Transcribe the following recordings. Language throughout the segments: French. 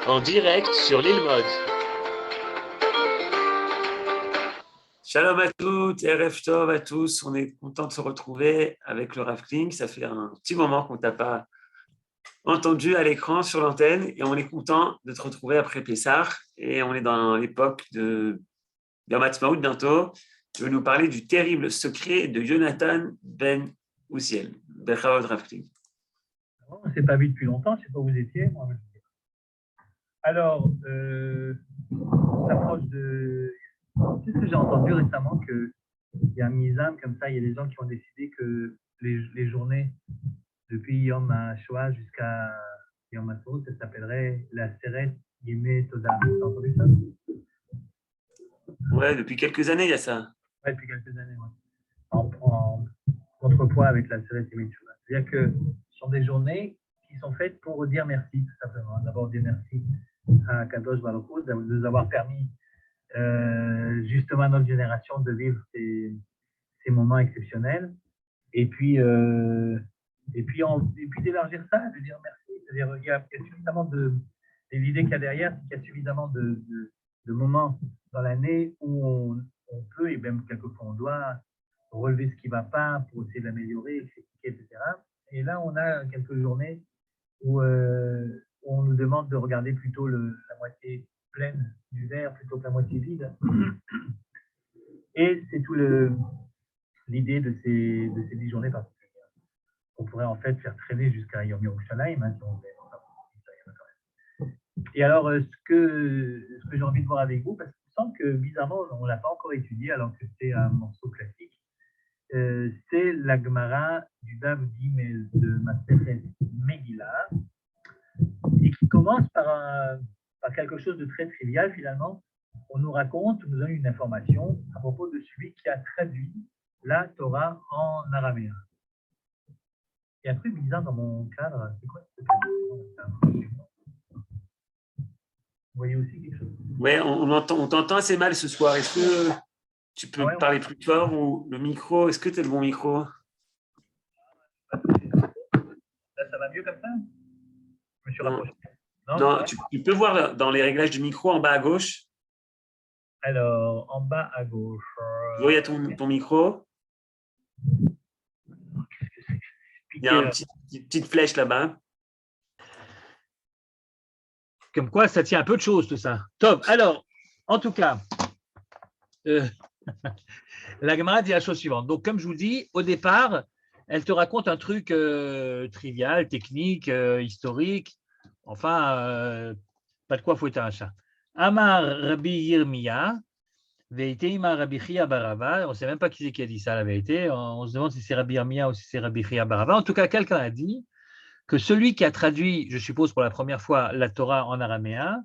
en direct sur l'île Mode. Shalom à toutes, Erev Tov à tous. On est content de se retrouver avec le Rav Kling. Ça fait un petit moment qu'on ne t'a pas entendu à l'écran sur l'antenne et on est content de te retrouver après Pessah. Et on est dans l'époque de Yom Ha'atzmaut bientôt. Tu veux nous parler du terrible secret de Jonathan ben Uziel. Bechavot Rav Kling. On ne s'est pas vu depuis longtemps, je ne sais pas où vous étiez. Alors, on s'approche de... Tu sais ce que j'ai entendu récemment, qu'il y a un misam comme ça, il y a des gens qui ont décidé que les journées depuis Yom HaShoah jusqu'à Yom HaTzmaut, ça s'appellerait la Seret Yemei Toda. Tu as entendu ça? Ouais, depuis quelques années, il y a ça. Ouais, depuis quelques années, ouais. En contrepoids avec la Seret Yemei Toda. C'est-à-dire que ce sont des journées qui sont faites pour dire merci, tout simplement. D'abord, dire merci à Kadosh Baruch Hu de nous avoir permis justement à notre génération de vivre ces moments exceptionnels. Et puis d'élargir ça, de dire merci. C'est-à-dire, il y a suffisamment et l'idée qu'il y a derrière, c'est qu'il y a suffisamment de moments dans l'année où on peut, et même quelquefois on doit, relever ce qui ne va pas pour essayer de l'améliorer, critiquer, etc. Et là, on a quelques journées où on nous demande de regarder plutôt la moitié pleine du verre plutôt que la moitié vide. Et c'est tout l'idée de ces 10 journées particulières. On pourrait en fait faire traîner jusqu'à Yom Yerushalayim, si on voulait. Et alors, ce que j'ai envie de voir avec vous, parce qu'il me semble que bizarrement, on ne l'a pas encore étudié, alors que c'est un morceau classique, c'est la Gemara du Davdi de Masechet Megillah, et qui commence par quelque chose de très trivial finalement. On nous donne une information à propos de celui qui a traduit la Torah en araméen. Il y a un truc bizarre dans mon cadre. C'est quoi ce cadre? Vous voyez aussi quelque chose? Oui, on t'entend assez mal ce soir. Est-ce que tu peux parler plus fort ou le micro? Est-ce que tu as le bon micro? Là, ça va mieux comme ça? Je me suis rapproché. Non, tu peux voir dans les réglages du micro en bas à gauche. Alors, en bas à gauche. Tu vois, il y a ton micro. Il y a une petite flèche là-bas. Comme quoi, ça tient un peu de choses, tout ça. Top. Alors, en tout cas, la Gemara dit la chose suivante. Donc, comme je vous dis, au départ, elle te raconte un truc trivial, technique, historique. Enfin, pas de quoi fouetter un chat. Amar Rabbi Yirmiya, Veiteima Rabbi Chia Barava. On ne sait même pas qui c'est qui a dit ça, la vérité. On se demande si c'est Rabbi Yirmiya ou si c'est Rabbi Chia Barava. En tout cas, quelqu'un a dit que celui qui a traduit, je suppose pour la première fois, la Torah en araméen,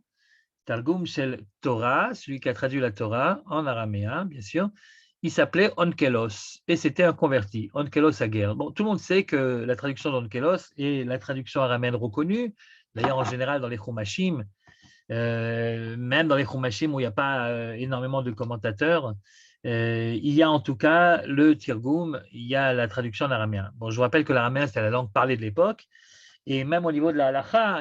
Targum Shel Torah, celui qui a traduit la Torah en araméen, bien sûr, il s'appelait Onkelos et c'était un converti, Onkelos Aguer. Bon, tout le monde sait que la traduction d'Onkelos est la traduction araméenne reconnue. D'ailleurs, en général, dans les Chumashim, même dans les Chumashim où il n'y a pas énormément de commentateurs, il y a en tout cas le Tirgum, il y a la traduction en araméen. Bon, je vous rappelle que l'araméen, c'était la langue parlée de l'époque. Et même au niveau de la halakha,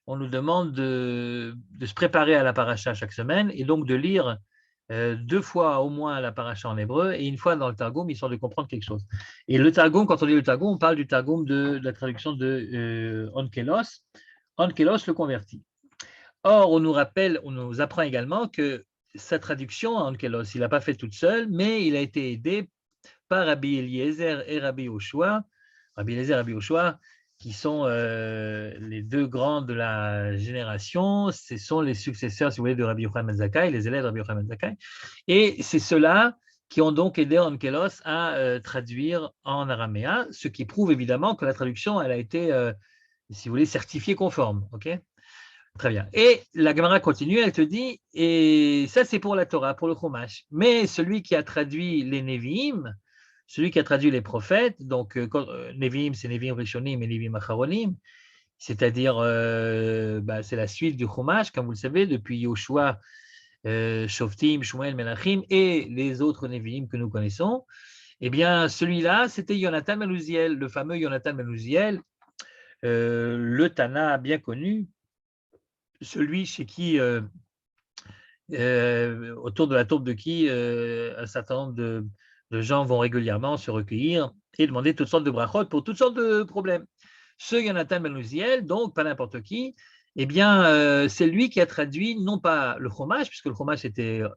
on nous demande de se préparer à la paracha chaque semaine et donc de lire 2 fois au moins la paracha en hébreu et une fois dans le Targum, histoire de comprendre quelque chose. Et le Targum, quand on dit le Targum, on parle du Targum de la traduction de Onkelos, Onkelos le converti. Or, on nous apprend également que sa traduction, Onkelos, il n'a pas fait toute seule, mais il a été aidé par Rabbi Eliezer et Rabbi Yoshua. Rabbi Eliezer et Rabbi Yoshua, qui sont les 2 grands de la génération, ce sont les successeurs, si vous voulez, de Rabbi Yochanan ben Zakkai, les élèves de Rabbi Yochanan ben Zakkai. Et c'est ceux-là qui ont donc aidé Onkelos à traduire en araméen, ce qui prouve évidemment que la traduction, elle a été, si vous voulez, certifiée conforme. Okay, très bien. Et la Gemara continue, elle te dit, et ça c'est pour la Torah, pour le Chumash, mais celui qui a traduit les Nevi'im, celui qui a traduit les prophètes, donc Nevi'im, c'est Nevi'im Rishonim et Nevi'im Acharonim, c'est-à-dire c'est la suite du Chumash, comme vous le savez, depuis Yoshua, Shoftim, Shmuel, Melachim et les autres Nevi'im que nous connaissons. Eh bien, celui-là, c'était Jonathan ben Uziel, le fameux Jonathan ben Uziel, le Tana bien connu, celui chez qui, autour de la tombe de qui un certain nombre de gens vont régulièrement se recueillir et demander toutes sortes de brachot pour toutes sortes de problèmes. Ce Yonatan ben Uziel, donc pas n'importe qui, eh bien, c'est lui qui a traduit non pas le Chumash, puisque le Chumash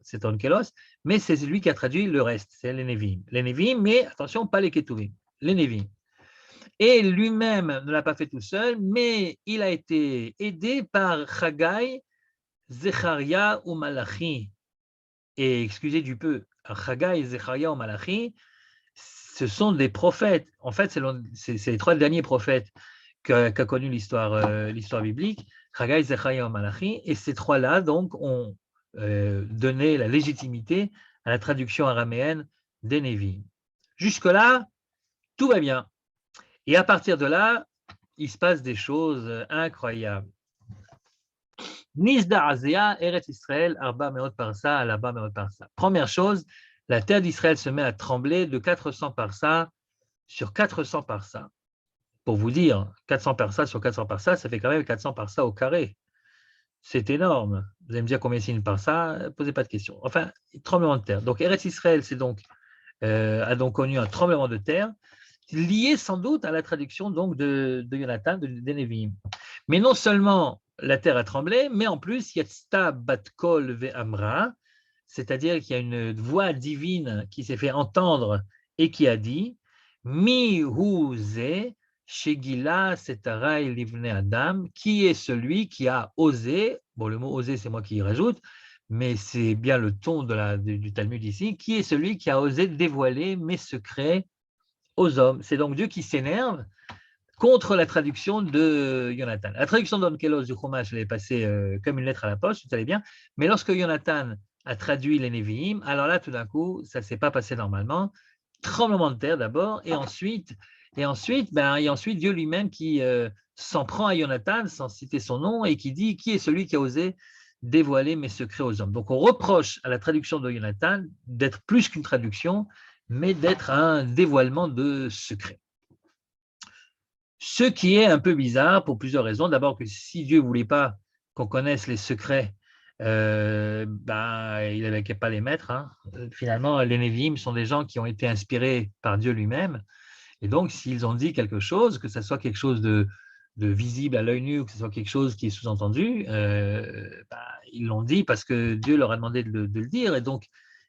c'est Onkelos, mais c'est lui qui a traduit le reste, c'est les Nevi'im. Les Nevi'im, mais attention, pas les Ketuvim, les Nevi'im. Et lui-même ne l'a pas fait tout seul, mais il a été aidé par Chagai, Zecharia ou Malachi. Et excusez du peu, Chagai, Zecharia ou Malachi, ce sont des prophètes. En fait, c'est les trois derniers prophètes qu'a connu l'histoire biblique, Chagai, Zecharia ou Malachi, et ces trois-là, donc, ont donné la légitimité à la traduction araméenne des Nevi'im. Jusque-là, tout va bien. Et à partir de là, il se passe des choses incroyables. Nisda Azea, Eretz Israël, Arba Meot Parsa, Alaba Meot Parsa. Première chose, la terre d'Israël se met à trembler de 400 parsa sur 400 parsa. Pour vous dire, 400 parsa sur 400 parsa, ça fait quand même 400 parsa au carré. C'est énorme. Vous allez me dire combien c'est une parsa, posez pas de questions. Enfin, tremblement de terre. Donc Eretz Israël a donc connu un tremblement de terre lié sans doute à la traduction donc de Jonathan, des Nevi'im. Mais non seulement la terre a tremblé, mais en plus, Yatzta Batkol Ve'amra, c'est-à-dire qu'il y a une voix divine qui s'est fait entendre et qui a dit Mi hu ze shegila setarai livne Adam, qui est celui qui a osé, bon le mot osé c'est moi qui y rajoute, mais c'est bien le ton du Talmud ici, qui est celui qui a osé dévoiler mes secrets aux hommes. C'est donc Dieu qui s'énerve contre la traduction de Jonathan. La traduction d'Onkelos du Chumash, elle est passée comme une lettre à la poste, tout allait bien, mais lorsque Jonathan a traduit les Nevi'im, alors là, tout d'un coup, ça ne s'est pas passé normalement. Tremblement de terre d'abord, et ensuite, Dieu lui-même qui s'en prend à Jonathan, sans citer son nom, et qui dit, qui est celui qui a osé dévoiler mes secrets aux hommes. Donc on reproche à la traduction de Jonathan d'être plus qu'une traduction, mais d'être un dévoilement de secrets. Ce qui est un peu bizarre pour plusieurs raisons. D'abord que si Dieu ne voulait pas qu'on connaisse les secrets, il n'avait qu'à pas les mettre. Hein. Finalement, les Nevi'im sont des gens qui ont été inspirés par Dieu lui-même. Et donc, s'ils ont dit quelque chose, que ce soit quelque chose de visible à l'œil nu, ou que ce soit quelque chose qui est sous-entendu, ils l'ont dit parce que Dieu leur a demandé de le dire. Et donc,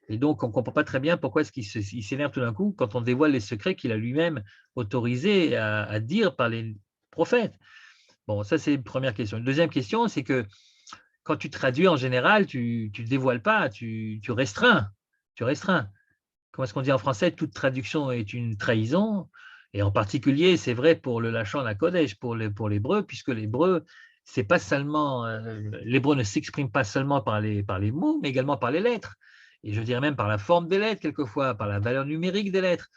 on ne comprend pas très bien pourquoi est-ce qu'il s'énerve tout d'un coup quand on dévoile les secrets qu'il a lui-même autorisés à dire par les prophètes. Bon, ça c'est une première question. Une deuxième question, c'est que quand tu traduis en général, tu ne dévoiles pas, tu restreins. Tu restreins. Comment est-ce qu'on dit en français? Toute traduction est une trahison. Et en particulier, c'est vrai pour le Lachon HaKodesh, pour l'hébreu, puisque l'hébreu, c'est pas seulement, l'hébreu ne s'exprime pas seulement par les mots, mais également par les lettres. Et je dirais même par la forme des lettres, quelquefois, par la valeur numérique des lettres,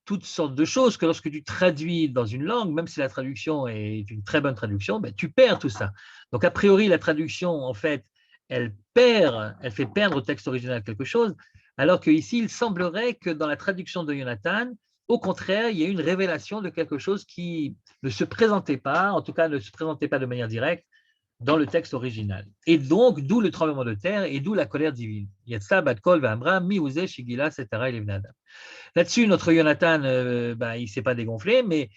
toutes sortes de choses que lorsque tu traduis dans une langue, même si la traduction est une très bonne traduction, ben, tu perds tout ça. Donc, a priori, la traduction, en fait, elle fait perdre au texte original quelque chose, alors qu'ici, il semblerait que dans la traduction de Jonathan, au contraire, il y a une révélation de quelque chose qui ne se présentait pas, en tout cas ne se présentait pas de manière directe, dans le texte original. Et donc, d'où le tremblement de terre et d'où la colère divine. Là-dessus, notre Jonathan, il ne s'est pas dégonflé, mais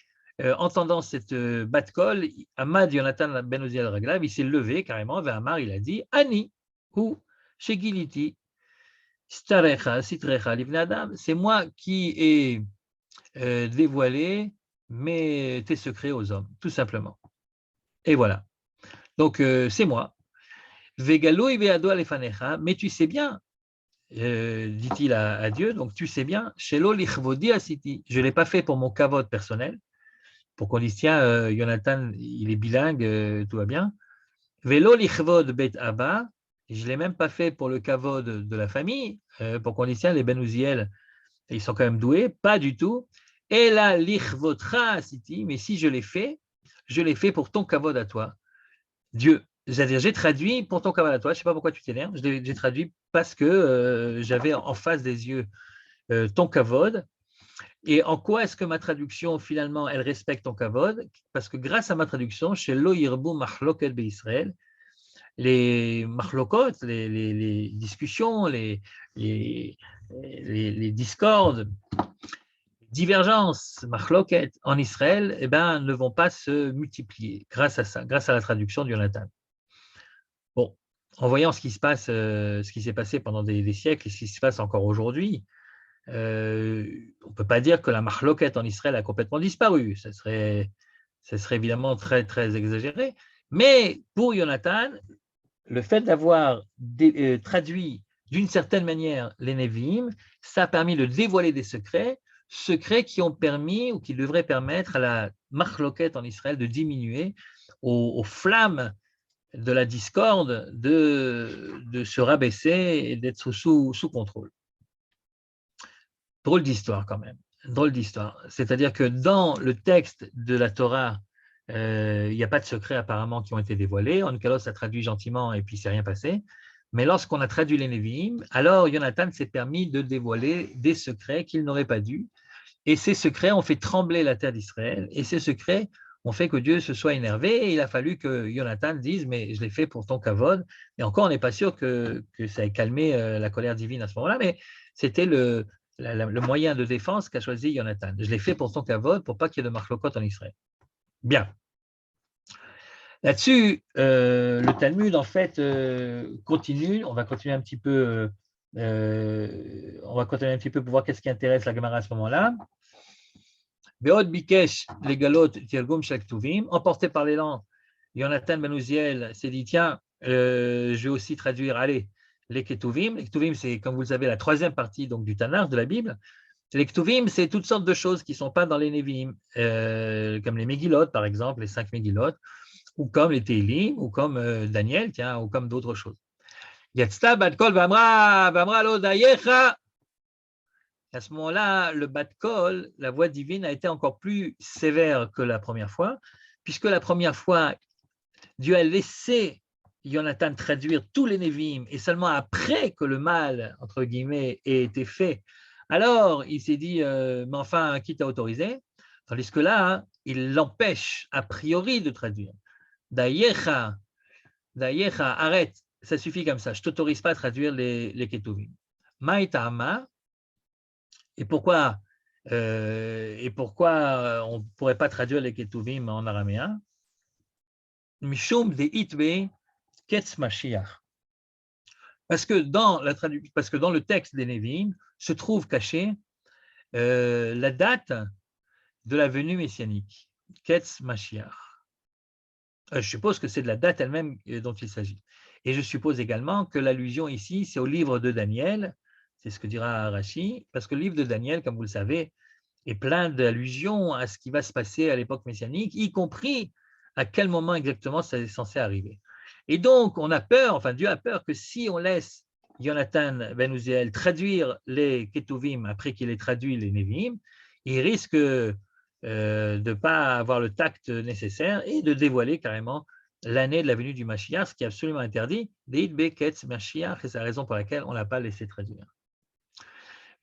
entendant cette bat-kol, Ahmad Jonathan ben Uziel Raglav, il s'est levé carrément, vers Amar, il a dit Ani, hu, shegiliti, starecha, sitrecha, livne Adam. C'est moi qui ai dévoilé tes secrets aux hommes, tout simplement. Et voilà. Donc, c'est moi. Vegalo iveado alefanecha, mais tu sais bien, dit-il à Dieu, donc tu sais bien, shelo lichvodi asiti, je ne l'ai pas fait pour mon kavod personnel, pour qu'on dise, tiens, Jonathan, il est bilingue, tout va bien. Velo lichvod bet abba, je ne l'ai même pas fait pour le kavod de la famille, pour qu'on dise, tiens, les Ben Uziel, ils sont quand même doués, pas du tout. Et la lichvodcha asiti, mais si je l'ai fait pour ton kavod à toi. Dieu, c'est-à-dire j'ai traduit pour ton kavod à toi, je ne sais pas pourquoi tu t'énerves, j'ai traduit parce que j'avais en face des yeux ton kavod. Et en quoi est-ce que ma traduction, finalement, elle respecte ton kavod? Parce que grâce à ma traduction, chez Lo Yirbu Mahloket Israël, les marlokot, les discussions, les discordes, divergences, marloquettes en Israël, eh ben, ne vont pas se multiplier grâce à ça, grâce à la traduction de Jonathan. Bon, en voyant ce qui se passe, ce qui s'est passé pendant des siècles et ce qui se passe encore aujourd'hui, on ne peut pas dire que la marloquette en Israël a complètement disparu. Ça serait évidemment très, très exagéré. Mais pour Jonathan, le fait d'avoir traduit d'une certaine manière les Nevi'im, ça a permis de dévoiler des secrets qui ont permis ou qui devraient permettre à la marloquette en Israël de diminuer, aux flammes de la discorde de se rabaisser et d'être sous contrôle. Drôle d'histoire quand même, drôle d'histoire. C'est-à-dire que dans le texte de la Torah, il n'y a pas de secrets apparemment qui ont été dévoilés. Onkelos a traduit gentiment et puis il ne s'est rien passé. Mais lorsqu'on a traduit les Nevi'im, alors Jonathan s'est permis de dévoiler des secrets qu'il n'aurait pas dû. Et ces secrets ont fait trembler la terre d'Israël. Et ces secrets ont fait que Dieu se soit énervé. Et il a fallu que Jonathan dise, mais je l'ai fait pour ton kavod. Et encore, on n'est pas sûr que ça ait calmé la colère divine à ce moment-là, mais c'était le moyen de défense qu'a choisi Jonathan. Je l'ai fait pour ton kavod, pour pas qu'il y ait de marlokot en Israël. Bien. Là-dessus, le Talmud, en fait, continue. On va continuer un petit peu. On va continuer un petit peu pour voir qu'est-ce qui intéresse la Gemara à ce moment-là. Be'od bikesh legalot tirgum shel ktuvim, emporté par l'élan, Jonathan ben Uziel s'est dit tiens, je vais aussi traduire, allez, les ketuvim. Les ketuvim, c'est, comme vous le savez, la troisième partie donc du Tanakh, de la Bible. Les ketuvim, c'est toutes sortes de choses qui ne sont pas dans les Nevi'im, comme les Megillot, par exemple, les 5 Megillot, ou comme les Télim, ou comme Daniel, tiens, ou comme d'autres choses. Yatzta bat kol v'amra lo dayecha. À ce moment-là, le bat kol, la voix divine, a été encore plus sévère que la première fois, puisque la première fois, Dieu a laissé Jonathan traduire tous les Nevi'im, et seulement après que le mal, entre guillemets, ait été fait, alors il s'est dit, mais enfin, qui t'a autorisé? Tandis que là, hein, il l'empêche a priori de traduire. Dayecha, arrête, ça suffit comme ça, je ne t'autorise pas à traduire les Ketuvim. Maïtama, et pourquoi on ne pourrait pas traduire les Ketuvim en araméen? Mishum de Itbe Ketz Mashiach. Parce que dans le texte des Nevi'im se trouve cachée la date de la venue messianique, Ketz Mashiach. Je suppose que c'est de la date elle-même dont il s'agit. Et je suppose également que l'allusion ici, c'est au livre de Daniel, c'est ce que dira Rashi, parce que le livre de Daniel, comme vous le savez, est plein d'allusions à ce qui va se passer à l'époque messianique, y compris à quel moment exactement ça est censé arriver. Et donc, on a peur, enfin Dieu a peur que si on laisse Jonathan ben Uziel traduire les Ketuvim après qu'il ait traduit les Nevi'im, il risque de ne pas avoir le tact nécessaire et de dévoiler carrément l'année de la venue du Mashiach, ce qui est absolument interdit, Deid Beketz Mashiach, et c'est la raison pour laquelle on ne l'a pas laissé traduire.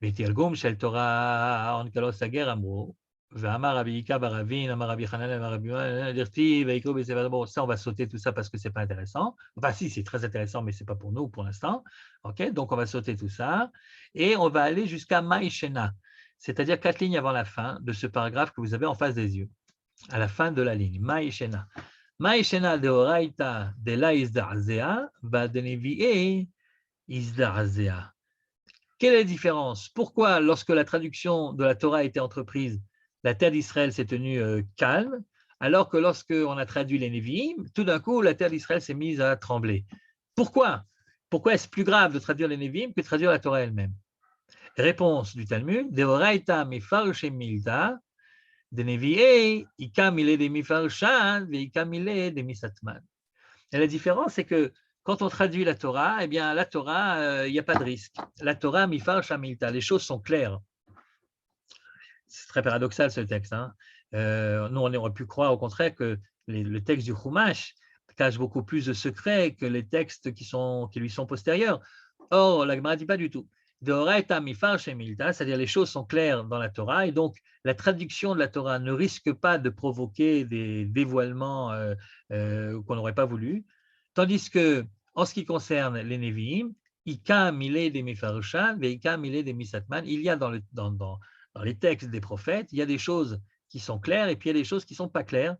ותרגום של תורה אונקלוס הגר אמרו, ואמר רבי עיקר ברבין, אמר רבי חנן, אמר רבי יוחנן, דכתיב ויקראו בספר. Bon, ça on va sauter tout ça parce que c'est pas intéressant. Enfin si, c'est très intéressant, mais c'est pas pour nous pour l'instant. Ok, donc on va sauter tout ça et on va aller jusqu'à Maïshena, c'est-à-dire 4 lignes avant la fin de ce paragraphe que vous avez en face des yeux, à la fin de la ligne. Maïshena. Maïshena de Oraita de la Izda'azea, va de Nevi'e Izda'azea. Quelle est la différence? Pourquoi, lorsque la traduction de la Torah a été entreprise, la terre d'Israël s'est tenue calme, alors que lorsqu'on a traduit les Nevi'im, tout d'un coup, la terre d'Israël s'est mise à trembler? Pourquoi? Pourquoi est-ce plus grave de traduire les Nevi'im que de traduire la Torah elle-même? Réponse du Talmud, Deoraita mifarshe milta, de Nevi'e, ikamile de mifarshan, ve ikamile de misatman. Et la différence, c'est que quand on traduit la Torah, eh bien, la Torah, il n'y a pas de risque. La Torah, mifar shamilta, les choses sont claires. C'est très paradoxal ce texte. Hein. Nous, on aurait pu croire au contraire que le texte du Chumash cache beaucoup plus de secrets que les textes qui lui sont postérieurs. Or, la Gemara ne dit pas du tout. Deoraita mifar shemilta, c'est-à-dire les choses sont claires dans la Torah, et donc la traduction de la Torah ne risque pas de provoquer des dévoilements qu'on n'aurait pas voulu. Tandis que, en ce qui concerne les Nevi'im, Ika milé des Mefarushan, Veika milé des Misatman, il y a dans les textes des prophètes, il y a des choses qui sont claires et puis il y a des choses qui ne sont pas claires.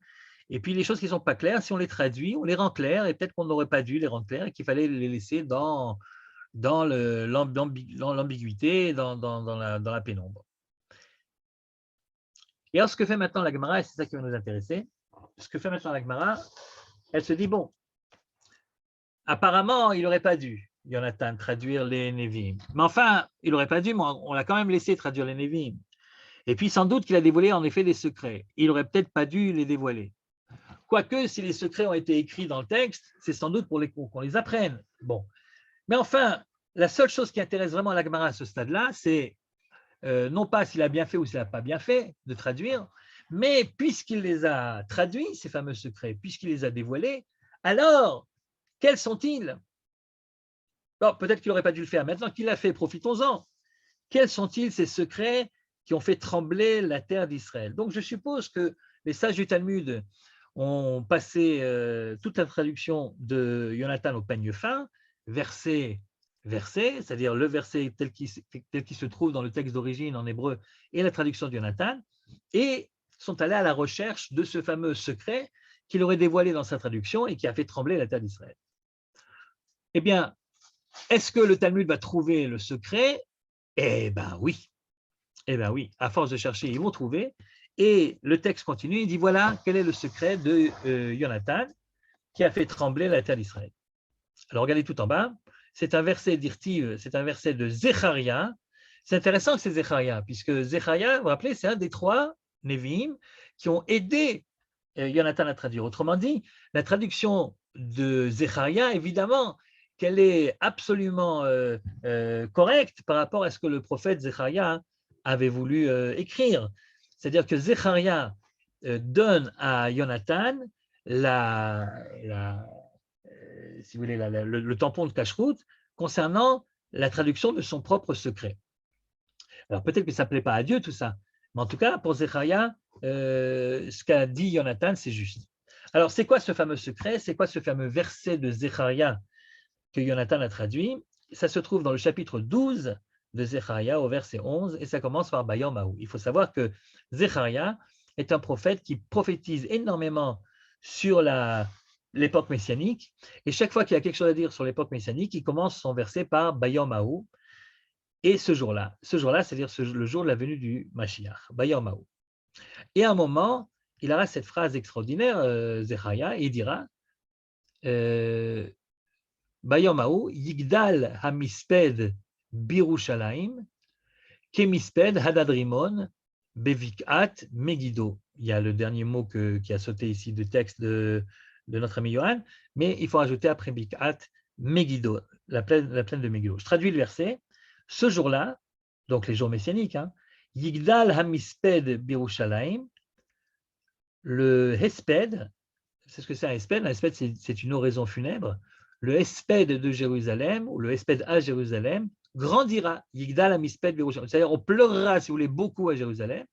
Et puis les choses qui ne sont pas claires, si on les traduit, on les rend claires et peut-être qu'on n'aurait pas dû les rendre claires et qu'il fallait les laisser dans l'ambiguïté, dans la pénombre. Et alors, ce que fait maintenant la Gemara, et c'est ça qui va nous intéresser, ce que fait maintenant la Gemara, elle se dit, bon, apparemment, il n'aurait pas dû, Jonathan, traduire les Nevi'im. Mais enfin, il n'aurait pas dû, mais on l'a quand même laissé traduire les Nevi'im. Et puis, sans doute qu'il a dévoilé en effet des secrets. Il n'aurait peut-être pas dû les dévoiler. Quoique, si les secrets ont été écrits dans le texte, c'est sans doute pour qu'on les apprenne. Bon. Mais enfin, la seule chose qui intéresse vraiment la Gemara à ce stade-là, c'est non pas s'il a bien fait ou s'il n'a pas bien fait de traduire, mais puisqu'il les a traduits, ces fameux secrets, puisqu'il les a dévoilés, alors, quels sont-ils? Bon, peut-être qu'il n'aurait pas dû le faire. Maintenant qu'il l'a fait, profitons-en. Quels sont-ils ces secrets qui ont fait trembler la terre d'Israël? Donc, je suppose que les sages du Talmud ont passé toute la traduction de Jonathan au peigne fin, verset c'est-à-dire le verset tel qu'il se trouve dans le texte d'origine en hébreu et la traduction de Jonathan, et sont allés à la recherche de ce fameux secret qu'il aurait dévoilé dans sa traduction et qui a fait trembler la terre d'Israël. Eh bien, est-ce que le Talmud va trouver le secret? Eh bien oui. Eh bien oui, à force de chercher, ils vont trouver. Et le texte continue, il dit voilà quel est le secret de Jonathan qui a fait trembler la terre d'Israël. Alors regardez tout en bas, c'est un verset d'Irtiv, c'est un verset de Zecharia. C'est intéressant que c'est Zecharia, puisque Zecharia, vous vous rappelez, c'est un des 3 Nevi'im qui ont aidé Jonathan à traduire. Autrement dit, la traduction de Zecharia, évidemment, qu'elle est absolument correcte par rapport à ce que le prophète Zecharia avait voulu écrire. C'est-à-dire que Zecharia donne à Jonathan si vous voulez, le tampon de cache-route concernant la traduction de son propre secret. Alors peut-être que ça ne plaît pas à Dieu tout ça, mais en tout cas, pour Zecharia, ce qu'a dit Jonathan, c'est juste. Alors c'est quoi ce fameux secret? C'est quoi ce fameux verset de Zecharia que Jonathan a traduit? Ça se trouve dans le chapitre 12 de Zecharia au verset 11 et ça commence par Bayom Mahou. Il faut savoir que Zecharia est un prophète qui prophétise énormément sur l'époque messianique et chaque fois qu'il y a quelque chose à dire sur l'époque messianique, il commence son verset par Bayom Mahou et ce jour-là, c'est-à-dire le jour de la venue du Mashiach, Bayom Mahou. Et à un moment, il aura cette phrase extraordinaire, Zecharia, et il dira Bayom Mahou, Yigdal hamisped birushalayim, kemisped hadadrimon, bevikat Megiddo. Il y a le dernier mot qui a sauté ici du texte de notre ami Yohan, mais il faut ajouter après Bikat Megiddo, la plaine de Megiddo. Je traduis le verset. Ce jour-là, donc les jours messianiques, Yigdal hamisped birushalayim, le Hesped, c'est ce que c'est un Hesped. Un Hesped, c'est une oraison funèbre. Le Hesped de Jérusalem, ou le Hesped à Jérusalem, grandira. Yigdal hamisped birushalayim. C'est-à-dire, on pleurera, si vous voulez, beaucoup à Jérusalem.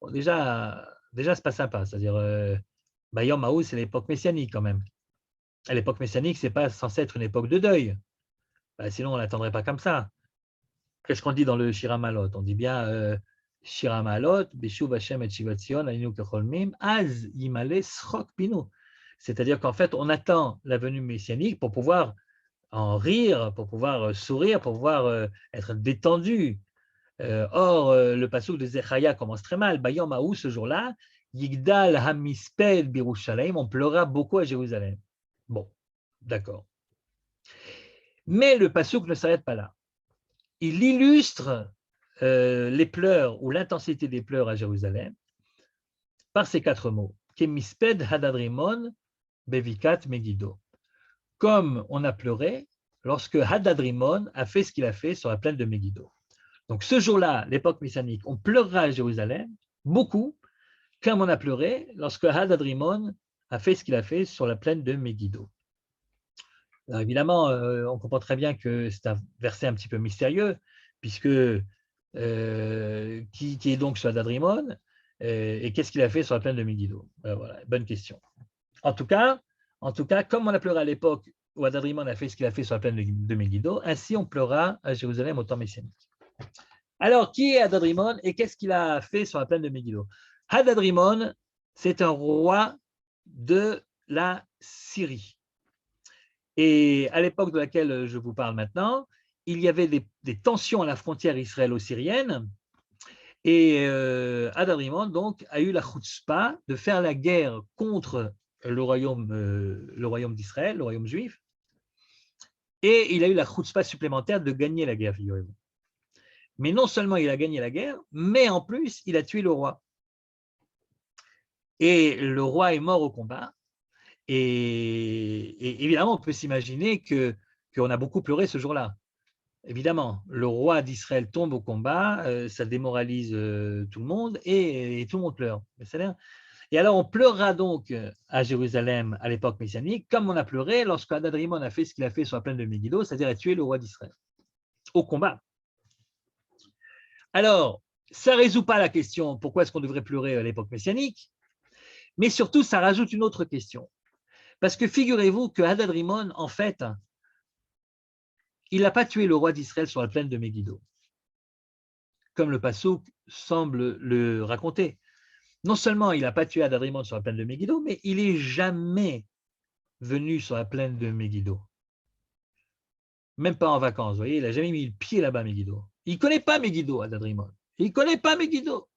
Bon, déjà, c'est pas sympa. C'est-à-dire, Bayom Mahou, c'est l'époque messianique quand même. À l'époque messianique, ce n'est pas censé être une époque de deuil. Sinon, on ne l'attendrait pas comme ça. Qu'est-ce qu'on dit dans le Shira Malot? On dit bien Shira Malot, Beshuv Hashem et Shivat Zion, Ayinu Kecholmim, Az Yimale Srok Pinu. C'est-à-dire qu'en fait, on attend la venue messianique pour pouvoir en rire, pour pouvoir sourire, pour pouvoir être détendu. Or, le passouk de Zecharia commence très mal. Bayom Mahou, ce jour-là, Yigdal hamisped birushalayim, on pleura beaucoup à Jérusalem. Bon, d'accord. Mais le passouk ne s'arrête pas là. Il illustre les pleurs ou l'intensité des pleurs à Jérusalem par ces 4 mots. Kemisped hadadrimon bevikat Megiddo. Comme on a pleuré lorsque Hadadrimon a fait ce qu'il a fait sur la plaine de Megiddo. Donc ce jour-là, l'époque messianique, on pleurera à Jérusalem, beaucoup, comme on a pleuré lorsque Hadadrimon a fait ce qu'il a fait sur la plaine de Megiddo. Alors évidemment, on comprend très bien que c'est un verset un petit peu mystérieux, puisque qui est donc ce Hadadrimon et qu'est-ce qu'il a fait sur la plaine de Megiddo? Voilà, bonne question. En tout cas, En tout cas, comme on a pleuré à l'époque où Hadadrimon a fait ce qu'il a fait sur la plaine de Megiddo, ainsi on pleura à Jérusalem au temps messianique. Alors, qui est Hadadrimon et qu'est-ce qu'il a fait sur la plaine de Megiddo? Hadadrimon, c'est un roi de la Syrie. Et à l'époque de laquelle je vous parle maintenant, il y avait des tensions à la frontière israélo-syrienne. Et Hadadrimon donc a eu la chutzpah de faire la guerre contre le royaume d'Israël, le royaume juif, et il a eu la chutzpah supplémentaire de gagner la guerre, figurez-vous. Mais non seulement il a gagné la guerre, mais en plus il a tué le roi. Et le roi est mort au combat. Et évidemment, on peut s'imaginer qu'on a beaucoup pleuré ce jour-là. Évidemment, le roi d'Israël tombe au combat, ça démoralise tout le monde et tout le monde pleure. Et alors, on pleurera donc à Jérusalem à l'époque messianique, comme on a pleuré lorsque Hadadrimon a fait ce qu'il a fait sur la plaine de Megiddo, c'est-à-dire a tué le roi d'Israël au combat. Alors, ça ne résout pas la question pourquoi est-ce qu'on devrait pleurer à l'époque messianique, mais surtout, ça rajoute une autre question. Parce que figurez-vous que Hadadrimon, en fait, il n'a pas tué le roi d'Israël sur la plaine de Megiddo, comme le Passouk semble le raconter. Non seulement il n'a pas tué Hadadrimon sur la plaine de Megiddo, mais il n'est jamais venu sur la plaine de Megiddo. Même pas en vacances, vous voyez, il n'a jamais mis le pied là-bas, Megiddo. Il ne connaît pas Megiddo, Hadadrimon. Il ne connaît pas Megiddo.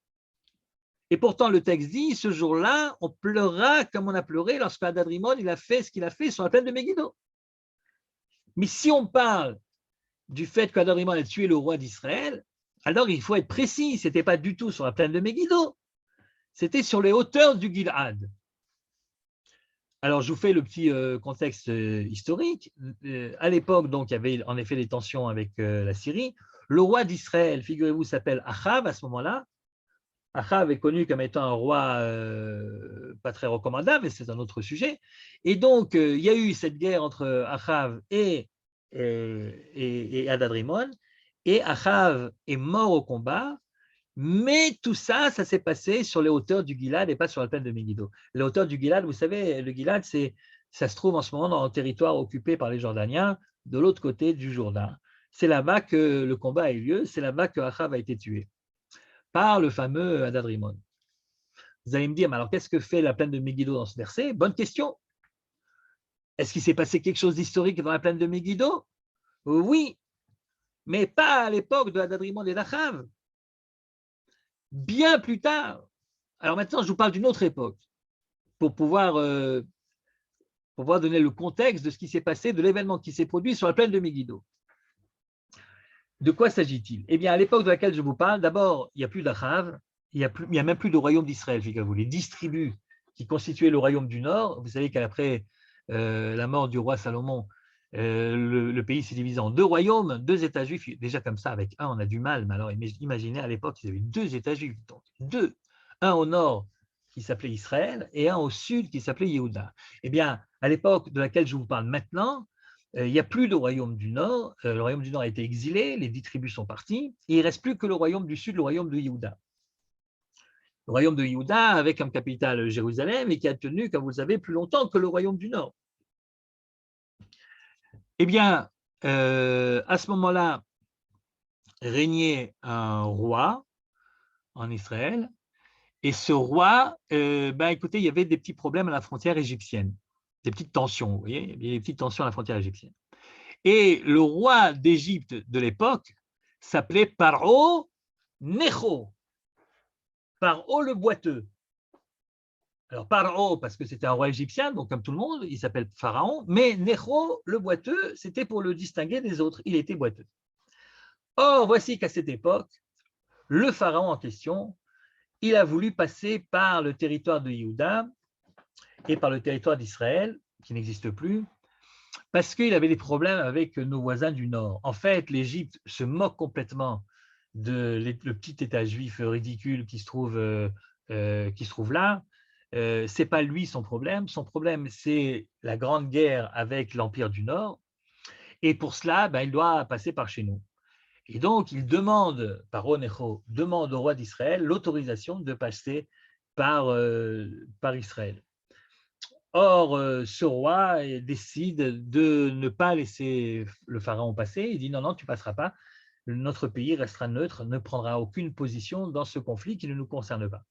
Et pourtant, le texte dit, ce jour-là, on pleura comme on a pleuré lorsque Hadadrimon il a fait ce qu'il a fait sur la plaine de Megiddo. Mais si on parle du fait qu'Hadadrimon a tué le roi d'Israël, alors il faut être précis, ce n'était pas du tout sur la plaine de Megiddo, c'était sur les hauteurs du Gil'ad. Alors, je vous fais le petit contexte historique. À l'époque, donc, il y avait en effet des tensions avec la Syrie. Le roi d'Israël, figurez-vous, s'appelle Achav à ce moment-là. Achav est connu comme étant un roi pas très recommandable, mais c'est un autre sujet. Et donc, il y a eu cette guerre entre Achav et Hadadrimon, et Achav est mort au combat, mais tout ça, ça s'est passé sur les hauteurs du Gilad et pas sur la plaine de Megiddo. Les hauteurs du Gilad, vous savez, le Gilad, ça se trouve en ce moment dans un territoire occupé par les Jordaniens, de l'autre côté du Jourdain. C'est là-bas que le combat a eu lieu, c'est là-bas que Achav a été tué par le fameux Hadadrimon. Vous allez me dire, mais alors qu'est-ce que fait la plaine de Megiddo dans ce verset? Bonne question. Est-ce qu'il s'est passé quelque chose d'historique dans la plaine de Megiddo? Oui, mais pas à l'époque de Hadadrimon et d'Achav. Bien plus tard. Alors maintenant, je vous parle d'une autre époque pour pouvoir donner le contexte de ce qui s'est passé, de l'événement qui s'est produit sur la plaine de Megiddo. De quoi s'agit-il? Eh bien, à l'époque de laquelle je vous parle, d'abord, il n'y a plus d'Achav, il n'y a même plus de royaume d'Israël, figurez-vous. Les 10 tribus qui constituaient le royaume du Nord, vous savez qu'après la mort du roi Salomon, le pays s'est divisé en 2 royaumes, 2 États juifs. Déjà comme ça, avec un, on a du mal, mais alors imaginez à l'époque, ils avaient 2 États juifs, donc 2. Un au nord qui s'appelait Israël et un au sud qui s'appelait Yehuda. Eh bien, à l'époque de laquelle je vous parle maintenant, il n'y a plus de royaume du Nord. Le royaume du Nord a été exilé, les 10 tribus sont parties, et il ne reste plus que le royaume du Sud, le royaume de Yehuda. Le royaume de Yehuda avec comme capitale Jérusalem et qui a tenu, comme vous le savez, plus longtemps que le royaume du Nord. Eh bien, à ce moment-là, régnait un roi en Israël, et ce roi, écoutez, il y avait des petits problèmes à la frontière égyptienne, des petites tensions, vous voyez, il y avait des petites tensions à la frontière égyptienne. Et le roi d'Égypte de l'époque s'appelait Paro Necho, Paro le boiteux. Alors Paro, parce que c'était un roi égyptien, donc comme tout le monde, il s'appelle Pharaon, mais Necho, le boiteux, c'était pour le distinguer des autres, il était boiteux. Or, voici qu'à cette époque, le Pharaon en question, il a voulu passer par le territoire de Yehuda et par le territoire d'Israël, qui n'existe plus, parce qu'il avait des problèmes avec nos voisins du Nord. En fait, l'Égypte se moque complètement le petit État juif ridicule qui se trouve là. Ce n'est pas lui son problème. Son problème, c'est la grande guerre avec l'Empire du Nord. Et pour cela, il doit passer par chez nous. Et donc, il demande, Paro Necho, demande au roi d'Israël l'autorisation de passer par Israël. Or, ce roi décide de ne pas laisser le pharaon passer. Il dit non, non, tu ne passeras pas. Notre pays restera neutre, ne prendra aucune position dans ce conflit qui ne nous concerne pas.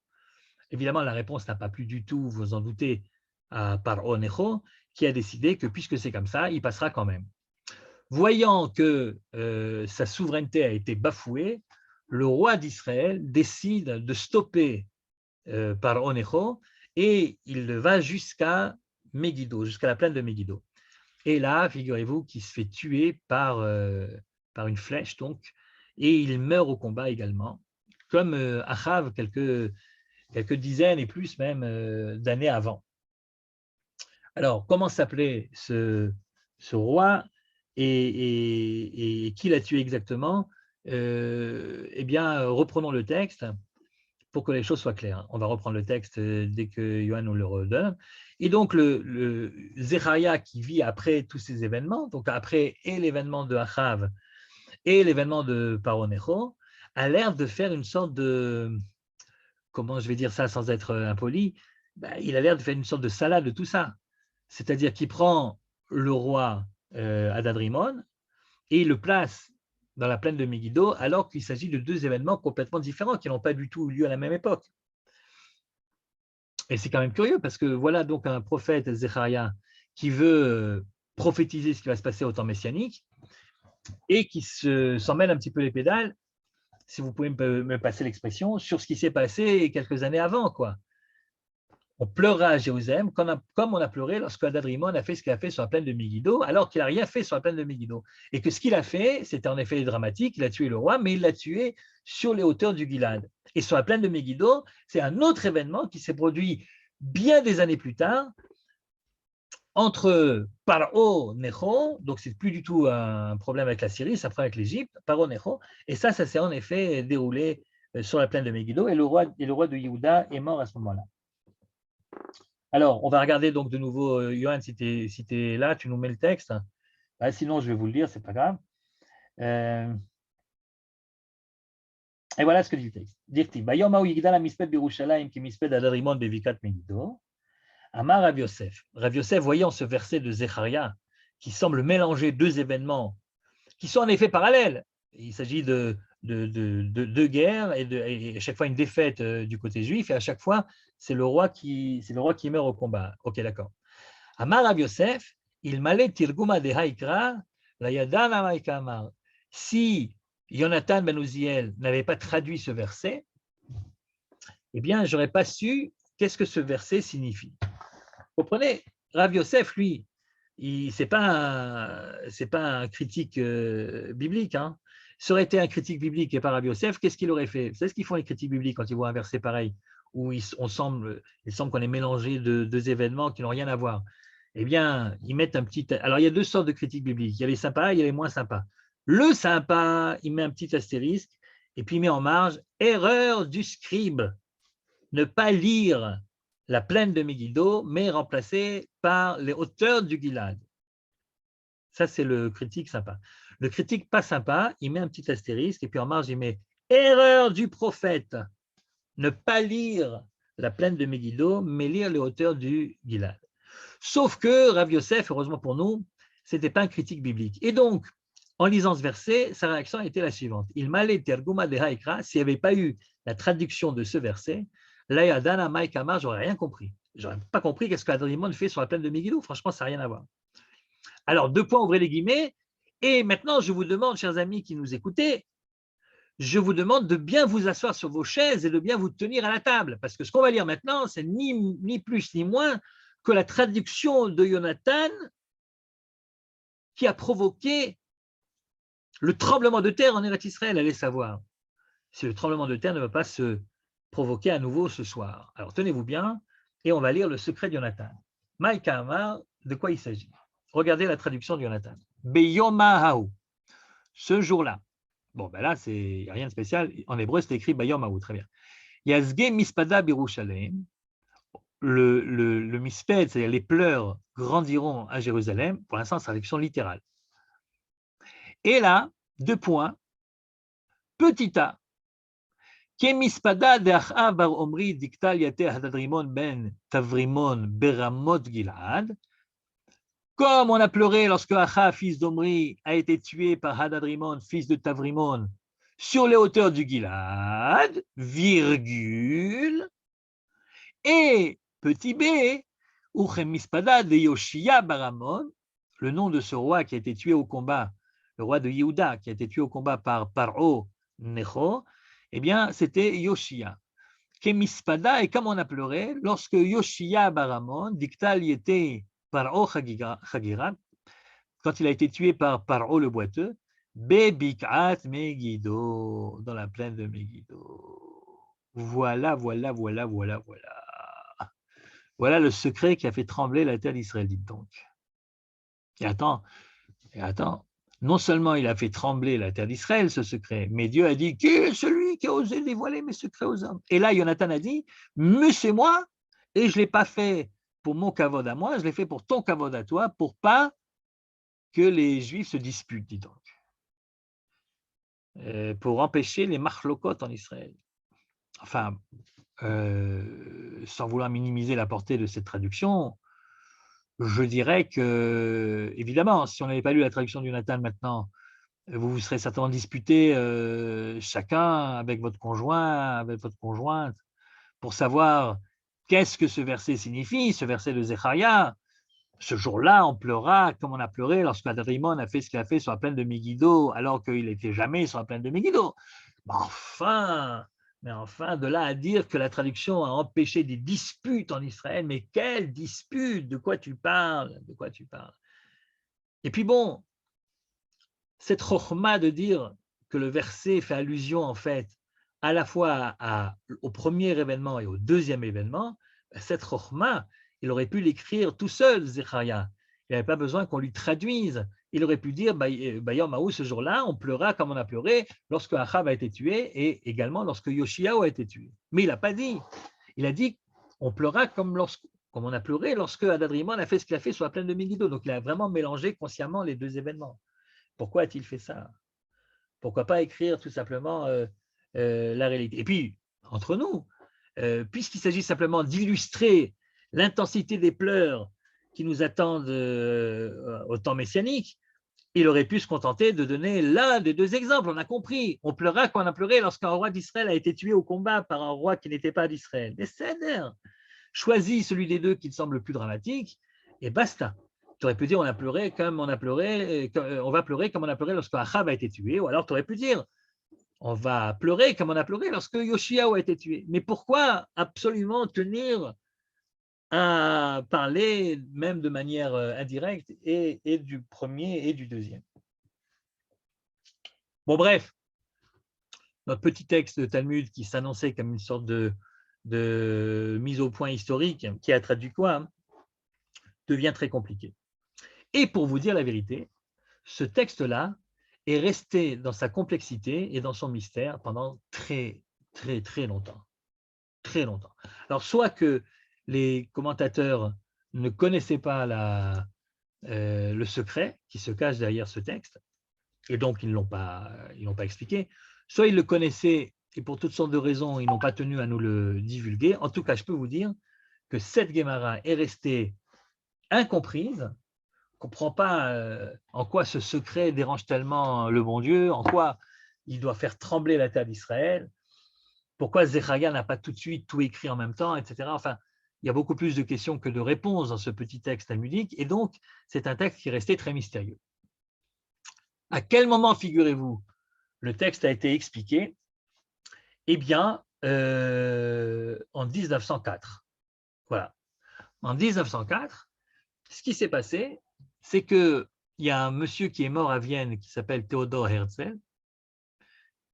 Évidemment, la réponse n'a pas plu du tout, vous en doutez, à Paro Necho, qui a décidé que puisque c'est comme ça, il passera quand même. Voyant que sa souveraineté a été bafouée, le roi d'Israël décide de stopper Paro Necho et il va jusqu'à Megiddo, jusqu'à la plaine de Megiddo. Et là, figurez-vous qu'il se fait tuer par une flèche, donc, et il meurt au combat également, comme Achav quelques dizaines et plus même d'années avant. Alors, comment s'appelait ce roi et qui l'a tué exactement? Eh bien, reprenons le texte pour que les choses soient claires. On va reprendre le texte dès que Johan nous le redonne. Et donc, le Zechariah qui vit après tous ces événements, donc après et l'événement de Achav et l'événement de Paro Necho, a l'air de faire une sorte de, comment je vais dire ça sans être impoli, ben, il a l'air de faire une sorte de salade de tout ça. C'est-à-dire qu'il prend le roi Adadrimon et il le place dans la plaine de Megiddo, alors qu'il s'agit de deux événements complètement différents qui n'ont pas du tout eu lieu à la même époque. Et c'est quand même curieux parce que voilà donc un prophète, Zechariah, qui veut prophétiser ce qui va se passer au temps messianique et qui s'en mêle un petit peu les pédales, si vous pouvez me passer l'expression, sur ce qui s'est passé quelques années avant, quoi. On pleurera à Jérusalem comme on a pleuré lorsque Adadrimon a fait ce qu'il a fait sur la plaine de Megiddo, alors qu'il n'a rien fait sur la plaine de Megiddo. Et que ce qu'il a fait, c'était en effet dramatique, il a tué le roi, mais il l'a tué sur les hauteurs du Gilad. Et sur la plaine de Megiddo, c'est un autre événement qui s'est produit bien des années plus tard, entre Paro Necho, donc c'est plus du tout un problème avec la Syrie, c'est un problème avec l'Égypte, Paro Necho, et ça s'est en effet déroulé sur la plaine de Megiddo, et le roi de Yehuda est mort à ce moment-là. Alors, on va regarder donc de nouveau, Johan, si tu es là, tu nous mets le texte. Ah, sinon, je vais vous le lire, c'est pas grave. Et voilà ce que dit le texte. Dirti, Bayom haou yigdal hamisped birushalayim ki misped adarimon bevikat Megiddo. Amar Rav Yosef. Rav Yosef, voyant ce verset de Zechariah, qui semble mélanger deux événements qui sont en effet parallèles. Il s'agit de deux guerres et à chaque fois une défaite du côté juif, et à chaque fois, c'est le roi qui meurt au combat. Ok, d'accord. Amar Rav Yosef, il malait tirguma de haikra, la yadan amaika amar. Si Jonathan ben Uziel n'avait pas traduit ce verset, eh bien, je n'aurais pas su qu'est-ce que ce verset signifie. Vous comprenez, Rav Yosef, lui, ce n'est pas un critique biblique. Hein. Ça aurait été un critique biblique et pas Rav Yosef, qu'est-ce qu'il aurait fait? Vous savez ce qu'ils font les critiques bibliques quand ils voient un verset pareil, où il semble qu'on ait mélangé deux événements qui n'ont rien à voir? Eh bien, ils mettent un petit… Alors, il y a deux sortes de critiques bibliques. Il y a les sympas et il y a les moins sympas. Le sympa, il met un petit astérisque et puis il met en marge « Erreur du scribe ». Ne pas lire la plaine de Megiddo, mais remplacée par les hauteurs du Gilad. Ça, c'est le critique sympa. Le critique pas sympa, il met un petit astérisque et puis en marge, il met « Erreur du prophète ». Ne pas lire la plaine de Megiddo, mais lire les hauteurs du Gilad. Sauf que Rav Yosef, heureusement pour nous, ce n'était pas un critique biblique. Et donc, en lisant ce verset, sa réaction a été la suivante. Il m'allait terguma de haïkra, s'il n'y avait pas eu la traduction de ce verset, l'ayadana maïkama, j'aurais rien compris. J'aurais pas compris qu'est-ce qu'Adrimon fait sur la plaine de Megiddo. Franchement, ça n'a rien à voir. Alors, deux points, ouvrez les guillemets. Et maintenant, je vous demande, chers amis qui nous écoutez, je vous demande de bien vous asseoir sur vos chaises et de bien vous tenir à la table. Parce que ce qu'on va lire maintenant, c'est ni plus ni moins que la traduction de Jonathan qui a provoqué le tremblement de terre en Eretz Israël. Allez savoir si le tremblement de terre ne va pas se provoquer à nouveau ce soir. Alors tenez-vous bien et on va lire le secret de Jonathan. Maïka Amar, de quoi il s'agit? Regardez la traduction de Jonathan. Beyoma Haou, ce jour-là. Bon, ben là, il n'y a rien de spécial. En hébreu, c'est écrit Bayom Haou, très bien. Yazge Mispada Birushalem. Le misped, c'est-à-dire les pleurs, grandiront à Jérusalem. Pour l'instant, c'est traduction littérale. Et là, deux points. Petit a, Kemispada de Achab bar Omri diktal yate Hadadrimon ben Tavrimon beramot Gilad. Comme on a pleuré lorsque Achab, fils d'Omri, a été tué par Hadadrimon, fils de Tavrimon, sur les hauteurs du Gilad, virgule, et petit b, Uchemispada de Yoshia baramon, le nom de ce roi qui a été tué au combat, le roi de Yehuda, qui a été tué au combat par Paro Necho, eh bien, c'était Yoshia. Kemispada, et comme on a pleuré, lorsque Yoshia baramon, dictal y était Paro Chagira, quand il a été tué par Paro le boiteux, Bebikat Megiddo, dans la plaine de Megiddo. Voilà. Voilà le secret qui a fait trembler la terre d'Israël, dites donc. Et attends, non seulement il a fait trembler la terre d'Israël, ce secret, mais Dieu a dit, qui est celui qui a osé dévoiler mes secrets aux hommes? Et là, Jonathan a dit, mais c'est moi, et je ne l'ai pas fait pour mon kavod à moi, je l'ai fait pour ton kavod à toi, pour pas que les Juifs se disputent, dis donc. Pour empêcher les marlokot en Israël. Enfin, sans vouloir minimiser la portée de cette traduction, je dirais que, évidemment, si on n'avait pas lu la traduction du Jonathan maintenant, vous vous serez certainement disputé chacun avec votre conjoint, avec votre conjointe, pour savoir qu'est-ce que ce verset signifie, ce verset de Zecharia. Ce jour-là, on pleura comme on a pleuré lorsque Hadadrimon a fait ce qu'il a fait sur la plaine de Megiddo, alors qu'il n'était jamais sur la plaine de Megiddo. Mais enfin, de là à dire que la traduction a empêché des disputes en Israël, mais quelles disputes? De quoi tu parles? Et puis bon, cette chokhma de dire que le verset fait allusion en fait à la fois au premier événement et au deuxième événement, cette chokhma, il aurait pu l'écrire tout seul, Zecharia. Il n'avait pas besoin qu'on lui traduise. Il aurait pu dire, Bayom Haou, ce jour-là, on pleura comme on a pleuré lorsque Achab a été tué et également lorsque Yoshiaou a été tué. Mais il n'a pas dit. Il a dit, on pleura comme on a pleuré lorsque Hadadrimon a fait ce qu'il a fait sur la plaine de Megiddo. Donc il a vraiment mélangé consciemment les deux événements. Pourquoi a-t-il fait ça? Pourquoi pas écrire tout simplement la réalité? Et puis, entre nous, puisqu'il s'agit simplement d'illustrer l'intensité des pleurs qui nous attendent au temps messianique, il aurait pu se contenter de donner l'un des deux exemples. On a compris, on pleura quand on a pleuré lorsqu'un roi d'Israël a été tué au combat par un roi qui n'était pas d'Israël. Mais c'est choisis celui des deux qui te semble le plus dramatique et basta. Tu aurais pu dire on va pleurer comme on a pleuré lorsque Achab a été tué, ou alors tu aurais pu dire on va pleurer comme on a pleuré lorsque Yoshiaou a été tué. Mais pourquoi absolument tenir à parler, même de manière indirecte, et du premier et du deuxième? Bon, bref, notre petit texte de Talmud qui s'annonçait comme une sorte de mise au point historique, qui a traduit quoi, devient très compliqué. Et pour vous dire la vérité, ce texte-là est resté dans sa complexité et dans son mystère pendant très longtemps. Très longtemps. Alors, soit que les commentateurs ne connaissaient pas le secret qui se cache derrière ce texte, et donc ils ne l'ont pas expliqué, soit ils le connaissaient et pour toutes sortes de raisons, ils n'ont pas tenu à nous le divulguer. En tout cas, je peux vous dire que cette Guémara est restée incomprise. On ne comprend pas en quoi ce secret dérange tellement le bon Dieu, en quoi il doit faire trembler la terre d'Israël, pourquoi Zecharia n'a pas tout de suite tout écrit en même temps, etc. Enfin, il y a beaucoup plus de questions que de réponses dans ce petit texte talmudique, et donc c'est un texte qui est resté très mystérieux. À quel moment, figurez-vous, le texte a été expliqué? Eh bien, en 1904. Voilà. En 1904, ce qui s'est passé, c'est qu'il y a un monsieur qui est mort à Vienne qui s'appelle Theodor Herzl.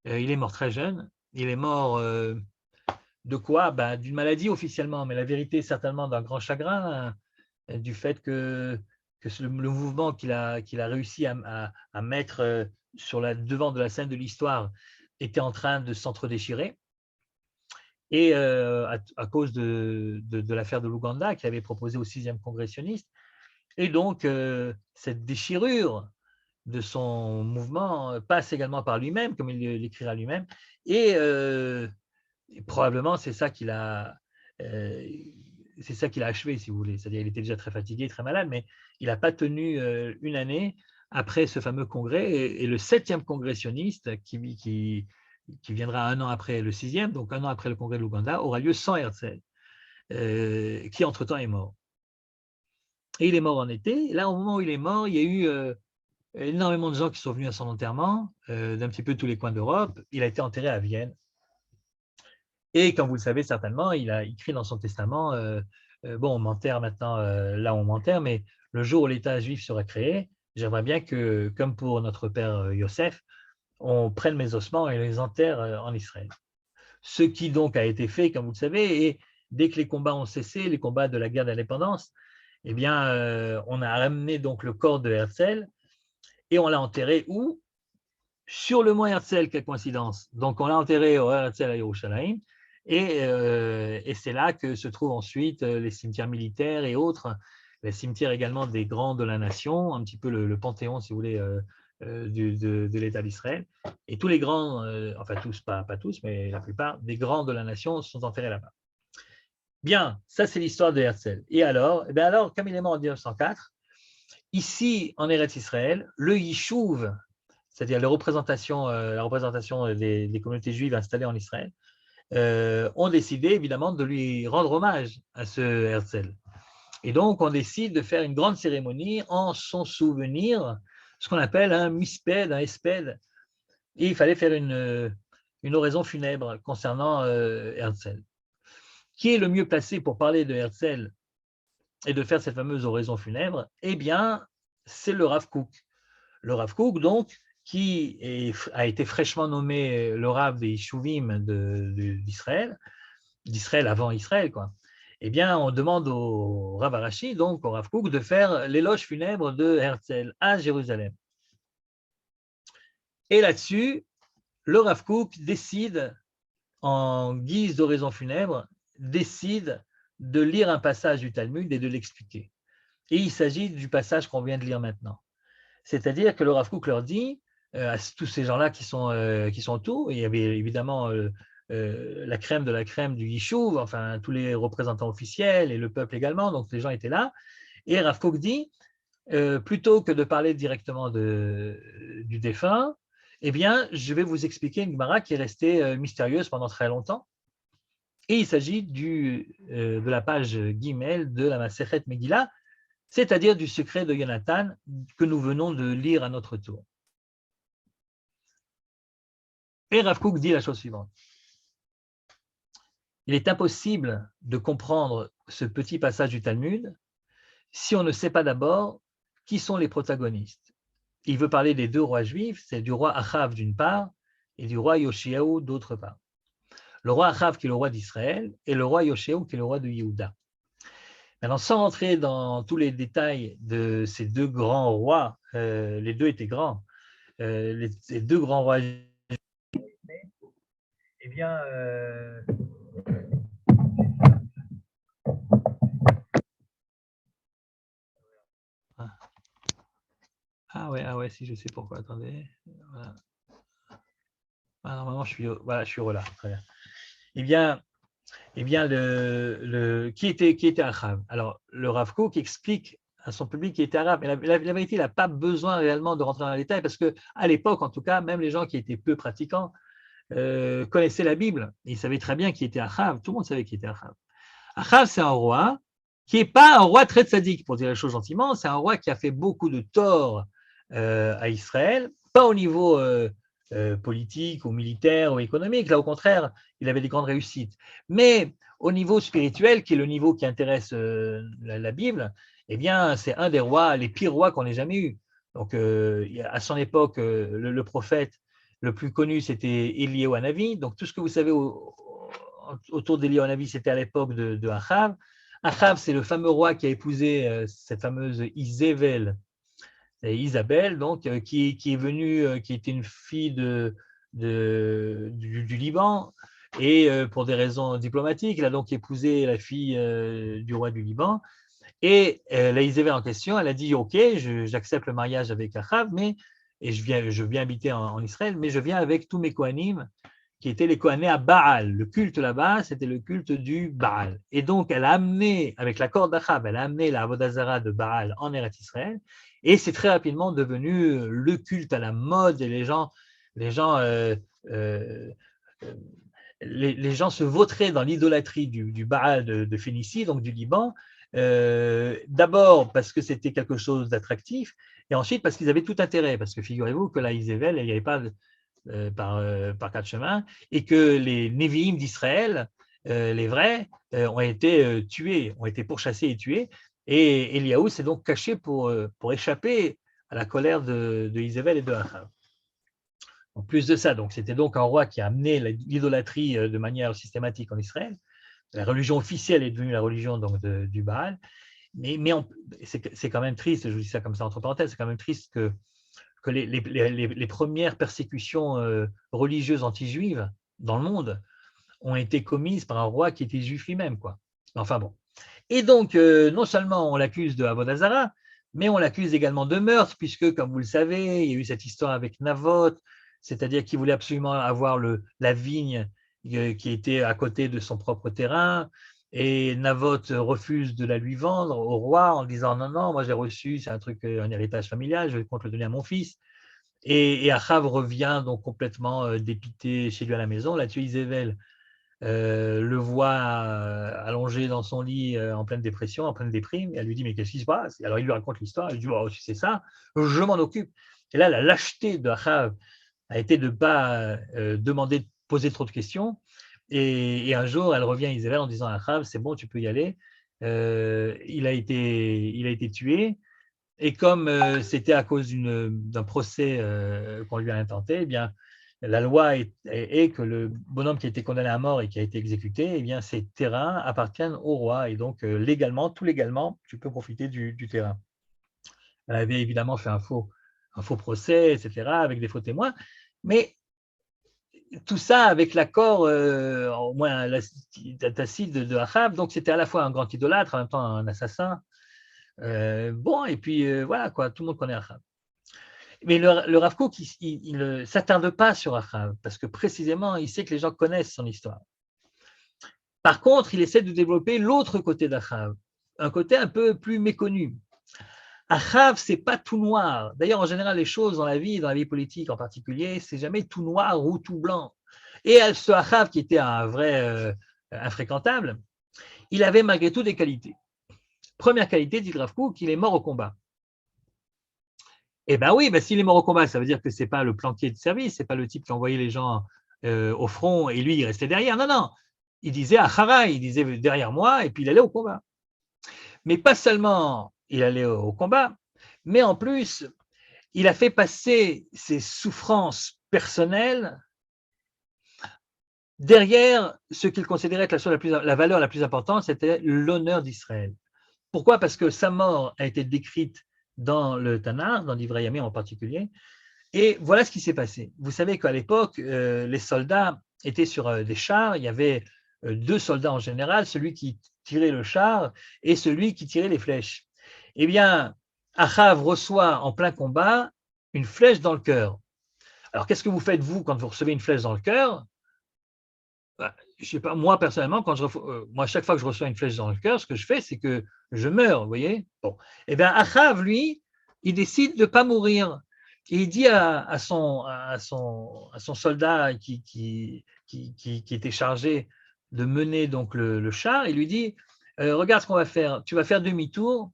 Il est mort très jeune. Il est mort de quoi? D'une maladie officiellement, mais la vérité certainement d'un grand chagrin, du fait que le mouvement qu'il a réussi à mettre sur devant de la scène de l'histoire était en train de s'entre-déchirer. Et à cause de l'affaire de l'Ouganda qu'il avait proposé au 6e congrès sioniste. Et donc, cette déchirure de son mouvement passe également par lui-même, comme il l'écrira lui-même, et Et probablement, c'est ça qui l'a achevé, si vous voulez. C'est-à-dire qu'il était déjà très fatigué, très malade, mais il n'a pas tenu une année après ce fameux congrès. Et le 7e congrès sioniste, qui viendra un an après le 6e, donc un an après le congrès de l'Ouganda, aura lieu sans Herzl, qui entre-temps est mort. Et il est mort en été. Et là, au moment où il est mort, il y a eu énormément de gens qui sont venus à son enterrement, d'un petit peu tous les coins d'Europe. Il a été enterré à Vienne. Et comme vous le savez certainement, il a écrit dans son testament, bon, on m'enterre maintenant, là on m'enterre, mais le jour où l'État juif sera créé, j'aimerais bien que, comme pour notre père Yosef, on prenne mes ossements et les enterre en Israël. Ce qui donc a été fait, comme vous le savez, et dès que les combats ont cessé, les combats de la guerre d'indépendance, eh bien, on a ramené donc le corps de Herzl et on l'a enterré où? Sur le mont Herzl, quelle coïncidence. Donc, on l'a enterré au Herzl à Yerushalayim, et c'est là que se trouvent ensuite les cimetières militaires et autres, les cimetières également des grands de la nation, un petit peu le panthéon, si vous voulez, de l'État d'Israël. Et tous les grands, enfin tous, pas tous, mais la plupart des grands de la nation sont enterrés là-bas. Bien, ça c'est l'histoire de Herzl. Et alors, comme il est mort en 1904, ici en Eretz Israël, le Yishuv, c'est-à-dire la représentation des communautés juives installées en Israël, ont décidé évidemment de lui rendre hommage à ce Herzl. Et donc, on décide de faire une grande cérémonie en son souvenir, ce qu'on appelle un misped, un esped. Et il fallait faire une oraison funèbre concernant Herzl. Qui est le mieux placé pour parler de Herzl et de faire cette fameuse oraison funèbre? Eh bien, c'est le Rav Kook. Le Rav Kook, donc, a été fraîchement nommé le Rav des Yishuvim d'Israël avant Israël, quoi. Eh bien, on demande au Rav Arashi, donc au Rav Kook, de faire l'éloge funèbre de Herzl à Jérusalem. Et là-dessus, le Rav Kook décide, en guise d'oraison funèbre, décide de lire un passage du Talmud et de l'expliquer. Et il s'agit du passage qu'on vient de lire maintenant. C'est-à-dire que le Rav Kook leur dit, à tous ces gens-là qui sont autour, il y avait évidemment la crème de la crème du Yishuv, enfin tous les représentants officiels et le peuple également, donc les gens étaient là. Et Rav Kook dit, plutôt que de parler directement du défunt, eh bien, je vais vous expliquer une Gemara qui est restée mystérieuse pendant très longtemps. Et il s'agit de la page Gimel de la Masechet Megillah, c'est-à-dire du secret de Jonathan que nous venons de lire à notre tour. Et Rav Kook dit la chose suivante. Il est impossible de comprendre ce petit passage du Talmud si on ne sait pas d'abord qui sont les protagonistes. Il veut parler des deux rois juifs, c'est du roi Achav d'une part et du roi Yoshiaou d'autre part. Le roi Achav qui est le roi d'Israël et le roi Yoshiaou qui est le roi de Yehuda. Maintenant, sans rentrer dans tous les détails de ces deux grands rois, les deux étaient grands, les deux grands rois, eh bien, ah ouais, si je sais pourquoi, attendez. Voilà. Ah, normalement, je suis heureux là, très bien. Eh bien, qui était arabe? Alors, le Rav Kook explique à son public qui était arabe. Mais la vérité, il n'a pas besoin réellement de rentrer dans les détails parce qu'à l'époque, en tout cas, même les gens qui étaient peu pratiquants connaissaient la Bible. Ils savaient très bien qui était Achav. Tout le monde savait qui était Achav. Achav, c'est un roi qui n'est pas un roi très tzaddik, pour dire les choses gentiment. C'est un roi qui a fait beaucoup de tort à Israël, pas au niveau politique ou militaire ou économique. Là, au contraire, il avait des grandes réussites. Mais au niveau spirituel, qui est le niveau qui intéresse la Bible, eh bien, c'est un des rois, les pires rois qu'on ait jamais eu. Donc, à son époque, le prophète le plus connu, c'était Eliyahu Hanavi. Donc, tout ce que vous savez autour d'Eliyahu Hanavi, c'était à l'époque de Achav. Achav, c'est le fameux roi qui a épousé cette fameuse Isabelle, donc, qui est venue, qui était une fille du Liban, et pour des raisons diplomatiques, elle a donc épousé la fille du roi du Liban. Et la Isabelle en question, elle a dit ok, j'accepte le mariage avec Achav, et je viens habiter en Israël, mais je viens avec tous mes Kohanim qui étaient les Kohanés à Baal. Le culte là-bas, c'était le culte du Baal. Et donc, elle a amené, avec l'accord d'Achab, elle a amené la Avodah Zarah de Baal en Eretz Israël, et c'est très rapidement devenu le culte à la mode, et euh, les gens se vautraient dans l'idolâtrie du Baal de Phénicie, donc du Liban, d'abord parce que c'était quelque chose d'attractif, et ensuite parce qu'ils avaient tout intérêt, parce que figurez-vous que la Isével, il n'y avait pas par quatre chemins, et que les Névi'im d'Israël, les vrais, ont été tués, ont été pourchassés et tués, et Eliaou s'est donc caché pour échapper à la colère de Isével et de Achav. En plus de ça, donc c'était donc un roi qui a amené l'idolâtrie de manière systématique en Israël. La religion officielle est devenue la religion donc, du Baal. Mais c'est quand même triste, je vous dis ça comme ça entre parenthèses, c'est quand même triste que les premières persécutions religieuses anti-juives dans le monde ont été commises par un roi qui était juif lui-même, quoi. Enfin bon. Et donc, non seulement on l'accuse de Avodah Zarah, mais on l'accuse également de meurtre, puisque, comme vous le savez, il y a eu cette histoire avec Naboth, c'est-à-dire qu'il voulait absolument avoir la vigne qui était à côté de son propre terrain, et Naboth refuse de la lui vendre au roi en disant non, non, moi j'ai reçu, c'est un truc, un héritage familial, je compte le donner à mon fils. Et Achav revient donc complètement dépité chez lui à la maison. Là-dessus, Isével le voit allongé dans son lit en pleine dépression, en pleine déprime, et elle lui dit mais qu'est-ce qui se passe? Et alors il lui raconte l'histoire, il dit oh, si c'est ça, je m'en occupe. Et là, la lâcheté de Achav a été de ne pas demander de poser trop de questions. Et un jour, elle revient à Isével en disant à Achav, c'est bon, tu peux y aller. Il a été tué. Et comme c'était à cause d'un procès qu'on lui a intenté, eh bien, la loi est que le bonhomme qui a été condamné à mort et qui a été exécuté, eh bien, ces terrains appartiennent au roi. Et donc, légalement, tout légalement, tu peux profiter du terrain. Elle avait évidemment fait un faux procès, etc., avec des faux témoins. Mais tout ça avec l'accord, au moins tacite de Achav. Donc, c'était à la fois un grand idolâtre, en même temps un assassin. Bon, et puis voilà, quoi, tout le monde connaît Achav. Mais le Rav Kook, il ne s'attarde pas sur Achav, parce que précisément, il sait que les gens connaissent son histoire. Par contre, il essaie de développer l'autre côté d'Achav, un côté un peu plus méconnu. Achav, c'est pas tout noir. D'ailleurs, en général, les choses dans la vie politique en particulier, c'est jamais tout noir ou tout blanc. Et ce Achav, qui était un vrai infréquentable, il avait malgré tout des qualités. Première qualité, dit Rav Kook, qu'il est mort au combat. Eh bien oui, s'il est mort au combat, ça veut dire que ce n'est pas le planquier de service, ce n'est pas le type qui envoyait les gens au front et lui, il restait derrière. Non, non, il disait Achara, il disait derrière moi et puis il allait au combat. Mais pas seulement il allait au combat, mais en plus, il a fait passer ses souffrances personnelles derrière ce qu'il considérait être la valeur la plus importante, c'était l'honneur d'Israël. Pourquoi? Parce que sa mort a été décrite dans le Tanakh, dans l'Ivrei Yamim en particulier, et voilà ce qui s'est passé. Vous savez qu'à l'époque, les soldats étaient sur des chars, il y avait deux soldats en général, celui qui tirait le char et celui qui tirait les flèches. Eh bien, Achav reçoit en plein combat une flèche dans le cœur. Alors, qu'est-ce que vous faites, vous, quand vous recevez une flèche dans le cœur? Je sais pas, moi personnellement, moi chaque fois que je reçois une flèche dans le cœur, ce que je fais, c'est que je meurs, vous voyez. Bon, eh bien Achav, lui, il décide de ne pas mourir. Et il dit à son soldat qui était chargé de mener donc le char, il lui dit regarde ce qu'on va faire, tu vas faire demi-tour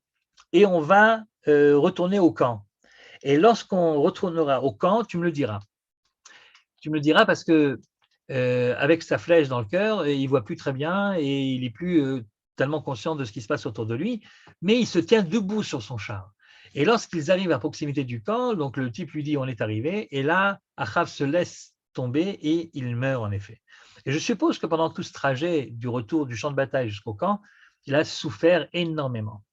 et on va retourner au camp. Et lorsqu'on retournera au camp, tu me le diras. Tu me le diras parce que avec sa flèche dans le cœur, il ne voit plus très bien et il n'est plus tellement conscient de ce qui se passe autour de lui, mais il se tient debout sur son char. Et lorsqu'ils arrivent à proximité du camp, donc le type lui dit on est arrivé, et là, Achav se laisse tomber et il meurt en effet. Et je suppose que pendant tout ce trajet du retour du champ de bataille jusqu'au camp, il a souffert énormément.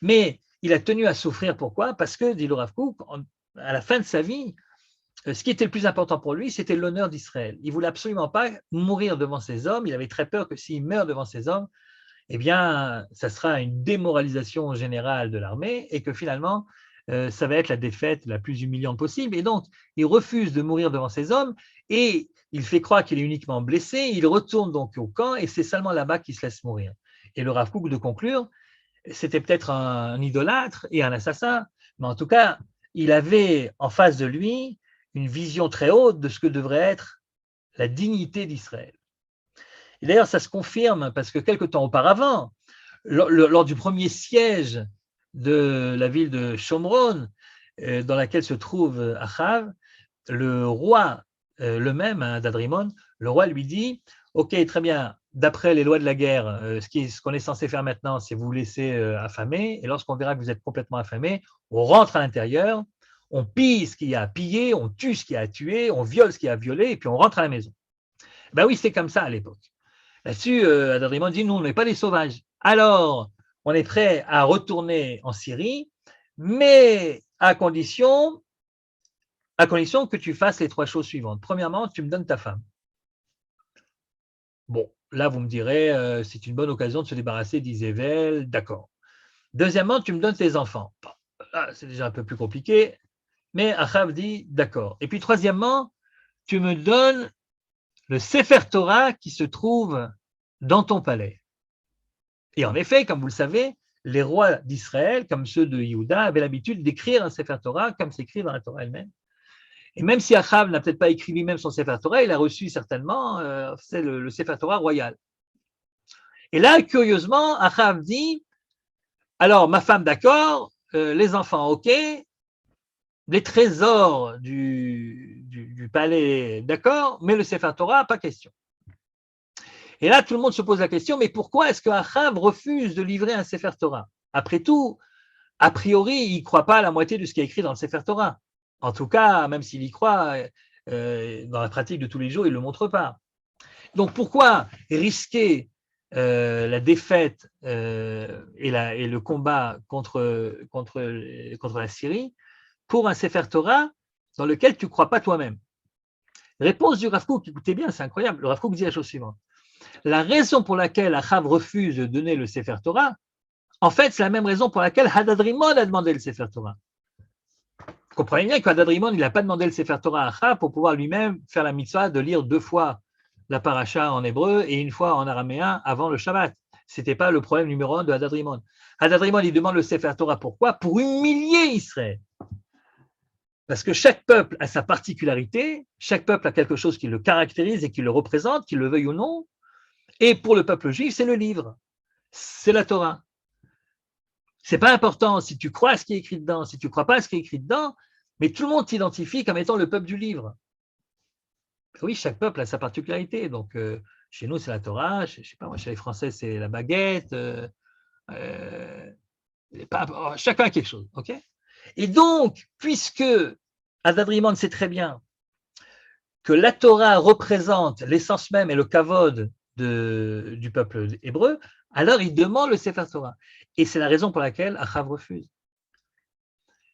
Mais il a tenu à souffrir, pourquoi? Parce que, dit le Rav Kook, à la fin de sa vie, ce qui était le plus important pour lui, c'était l'honneur d'Israël. Il ne voulait absolument pas mourir devant ses hommes. Il avait très peur que s'il meurt devant ses hommes, eh bien, ça sera une démoralisation générale de l'armée et que finalement, ça va être la défaite la plus humiliante possible. Et donc, il refuse de mourir devant ses hommes et il fait croire qu'il est uniquement blessé, il retourne donc au camp et c'est seulement là-bas qu'il se laisse mourir. Et le Rav Kook de conclure, c'était peut-être un idolâtre et un assassin, mais en tout cas, il avait en face de lui une vision très haute de ce que devrait être la dignité d'Israël. Et d'ailleurs, ça se confirme parce que quelque temps auparavant, lors du premier siège de la ville de Shomron, dans laquelle se trouve Achav, le roi le même, hein, d'Adrimon, le roi lui dit « Ok, très bien, d'après les lois de la guerre, ce qu'on est censé faire maintenant, c'est vous laisser affamer, et lorsqu'on verra que vous êtes complètement affamé, on rentre à l'intérieur, on pille ce qu'il y a à piller, on tue ce qu'il y a à tuer, on viole ce qu'il y a à violer, et puis on rentre à la maison. » Ben oui, c'est comme ça à l'époque. Là-dessus, Adadrimon dit « Nous, on n'est pas des sauvages. Alors, on est prêt à retourner en Syrie, mais à condition que tu fasses les 3 choses suivantes. Premièrement, tu me donnes ta femme. » Bon, là, vous me direz, c'est une bonne occasion de se débarrasser d'Isével, d'accord. Deuxièmement, tu me donnes tes enfants. Bon, là, c'est déjà un peu plus compliqué, mais Achav dit, d'accord. Et puis, troisièmement, tu me donnes le Sefer Torah qui se trouve dans ton palais. Et en effet, comme vous le savez, les rois d'Israël, comme ceux de Yehuda, avaient l'habitude d'écrire un Sefer Torah comme c'est écrit dans la Torah elle-même. Et même si Achav n'a peut-être pas écrit lui-même son Sefer Torah, il a reçu certainement c'est le Sefer Torah royal. Et là, curieusement, Achav dit, alors ma femme d'accord, les enfants ok, les trésors du palais d'accord, mais le Sefer Torah, pas question. Et là, tout le monde se pose la question, mais pourquoi est-ce que Achav refuse de livrer un Sefer Torah? Après tout, a priori, il ne croit pas à la moitié de ce qui est écrit dans le Sefer Torah. En tout cas, même s'il y croit, dans la pratique de tous les jours, il ne le montre pas. Donc pourquoi risquer la défaite et le combat contre la Syrie pour un Sefer Torah dans lequel tu ne crois pas toi-même? Réponse du Rav Kook, écoutez bien, c'est incroyable. Le Rav Kook dit la chose suivante. La raison pour laquelle Achav refuse de donner le Sefer Torah, en fait, c'est la même raison pour laquelle Hadad-Rimon a demandé le Sefer Torah. Vous comprenez bien que Hadad-Rimon, il n'a pas demandé le Sefer Torah à Achav pour pouvoir lui-même faire la mitzvah de lire 2 fois la paracha en hébreu et 1 fois en araméen avant le Shabbat. Ce n'était pas le problème numéro 1 de Hadad-Rimon. Hadad-Rimon, il demande le Sefer Torah pourquoi? Pour humilier Israël. Parce que chaque peuple a sa particularité, chaque peuple a quelque chose qui le caractérise et qui le représente, qu'il le veuille ou non. Et pour le peuple juif, c'est le livre, c'est la Torah. C'est pas important si tu crois à ce qui est écrit dedans, si tu ne crois pas à ce qui est écrit dedans, mais tout le monde t'identifie comme étant le peuple du livre. Oui, chaque peuple a sa particularité. Donc, chez nous, c'est la Torah, je sais pas, moi, chez les Français, c'est la baguette. Chacun a quelque chose. Ok. Et donc, puisque Hadad-Rimon sait très bien que la Torah représente l'essence même et le kavod du peuple hébreu, alors il demande le Sefer Torah. Et c'est la raison pour laquelle Achav refuse.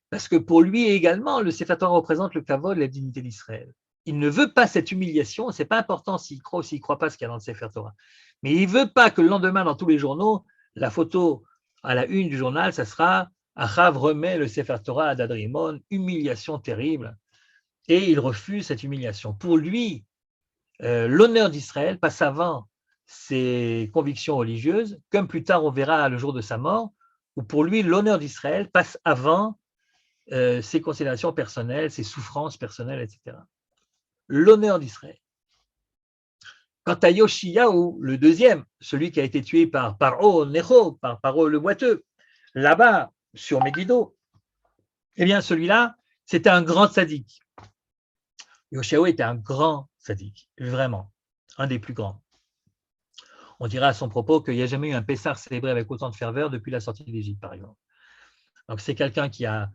Parce que pour lui également, le Sefer Torah représente le kavod, la dignité d'Israël. Il ne veut pas cette humiliation, ce n'est pas important s'il croit ou s'il ne croit pas ce qu'il y a dans le Sefer Torah. Mais il ne veut pas que le lendemain, dans tous les journaux, la photo à la une du journal, ça sera Achav remet le Sefer Torah à Hadad-Rimon, humiliation terrible. Et il refuse cette humiliation. Pour lui, l'honneur d'Israël passe avant ses convictions religieuses, comme plus tard on verra le jour de sa mort, où pour lui, l'honneur d'Israël passe avant ses considérations personnelles, ses souffrances personnelles, etc. L'honneur d'Israël. Quant à Yoshiyahu, le deuxième, celui qui a été tué par Paro Necho, par Paro le boiteux, là-bas, sur Megiddo, eh bien celui-là, c'était un grand sadique. Yoshiyahu était un grand sadique, vraiment, un des plus grands. On dira à son propos qu'il n'y a jamais eu un Pessar célébré avec autant de ferveur depuis la sortie d'Égypte, par exemple. Donc c'est quelqu'un qui a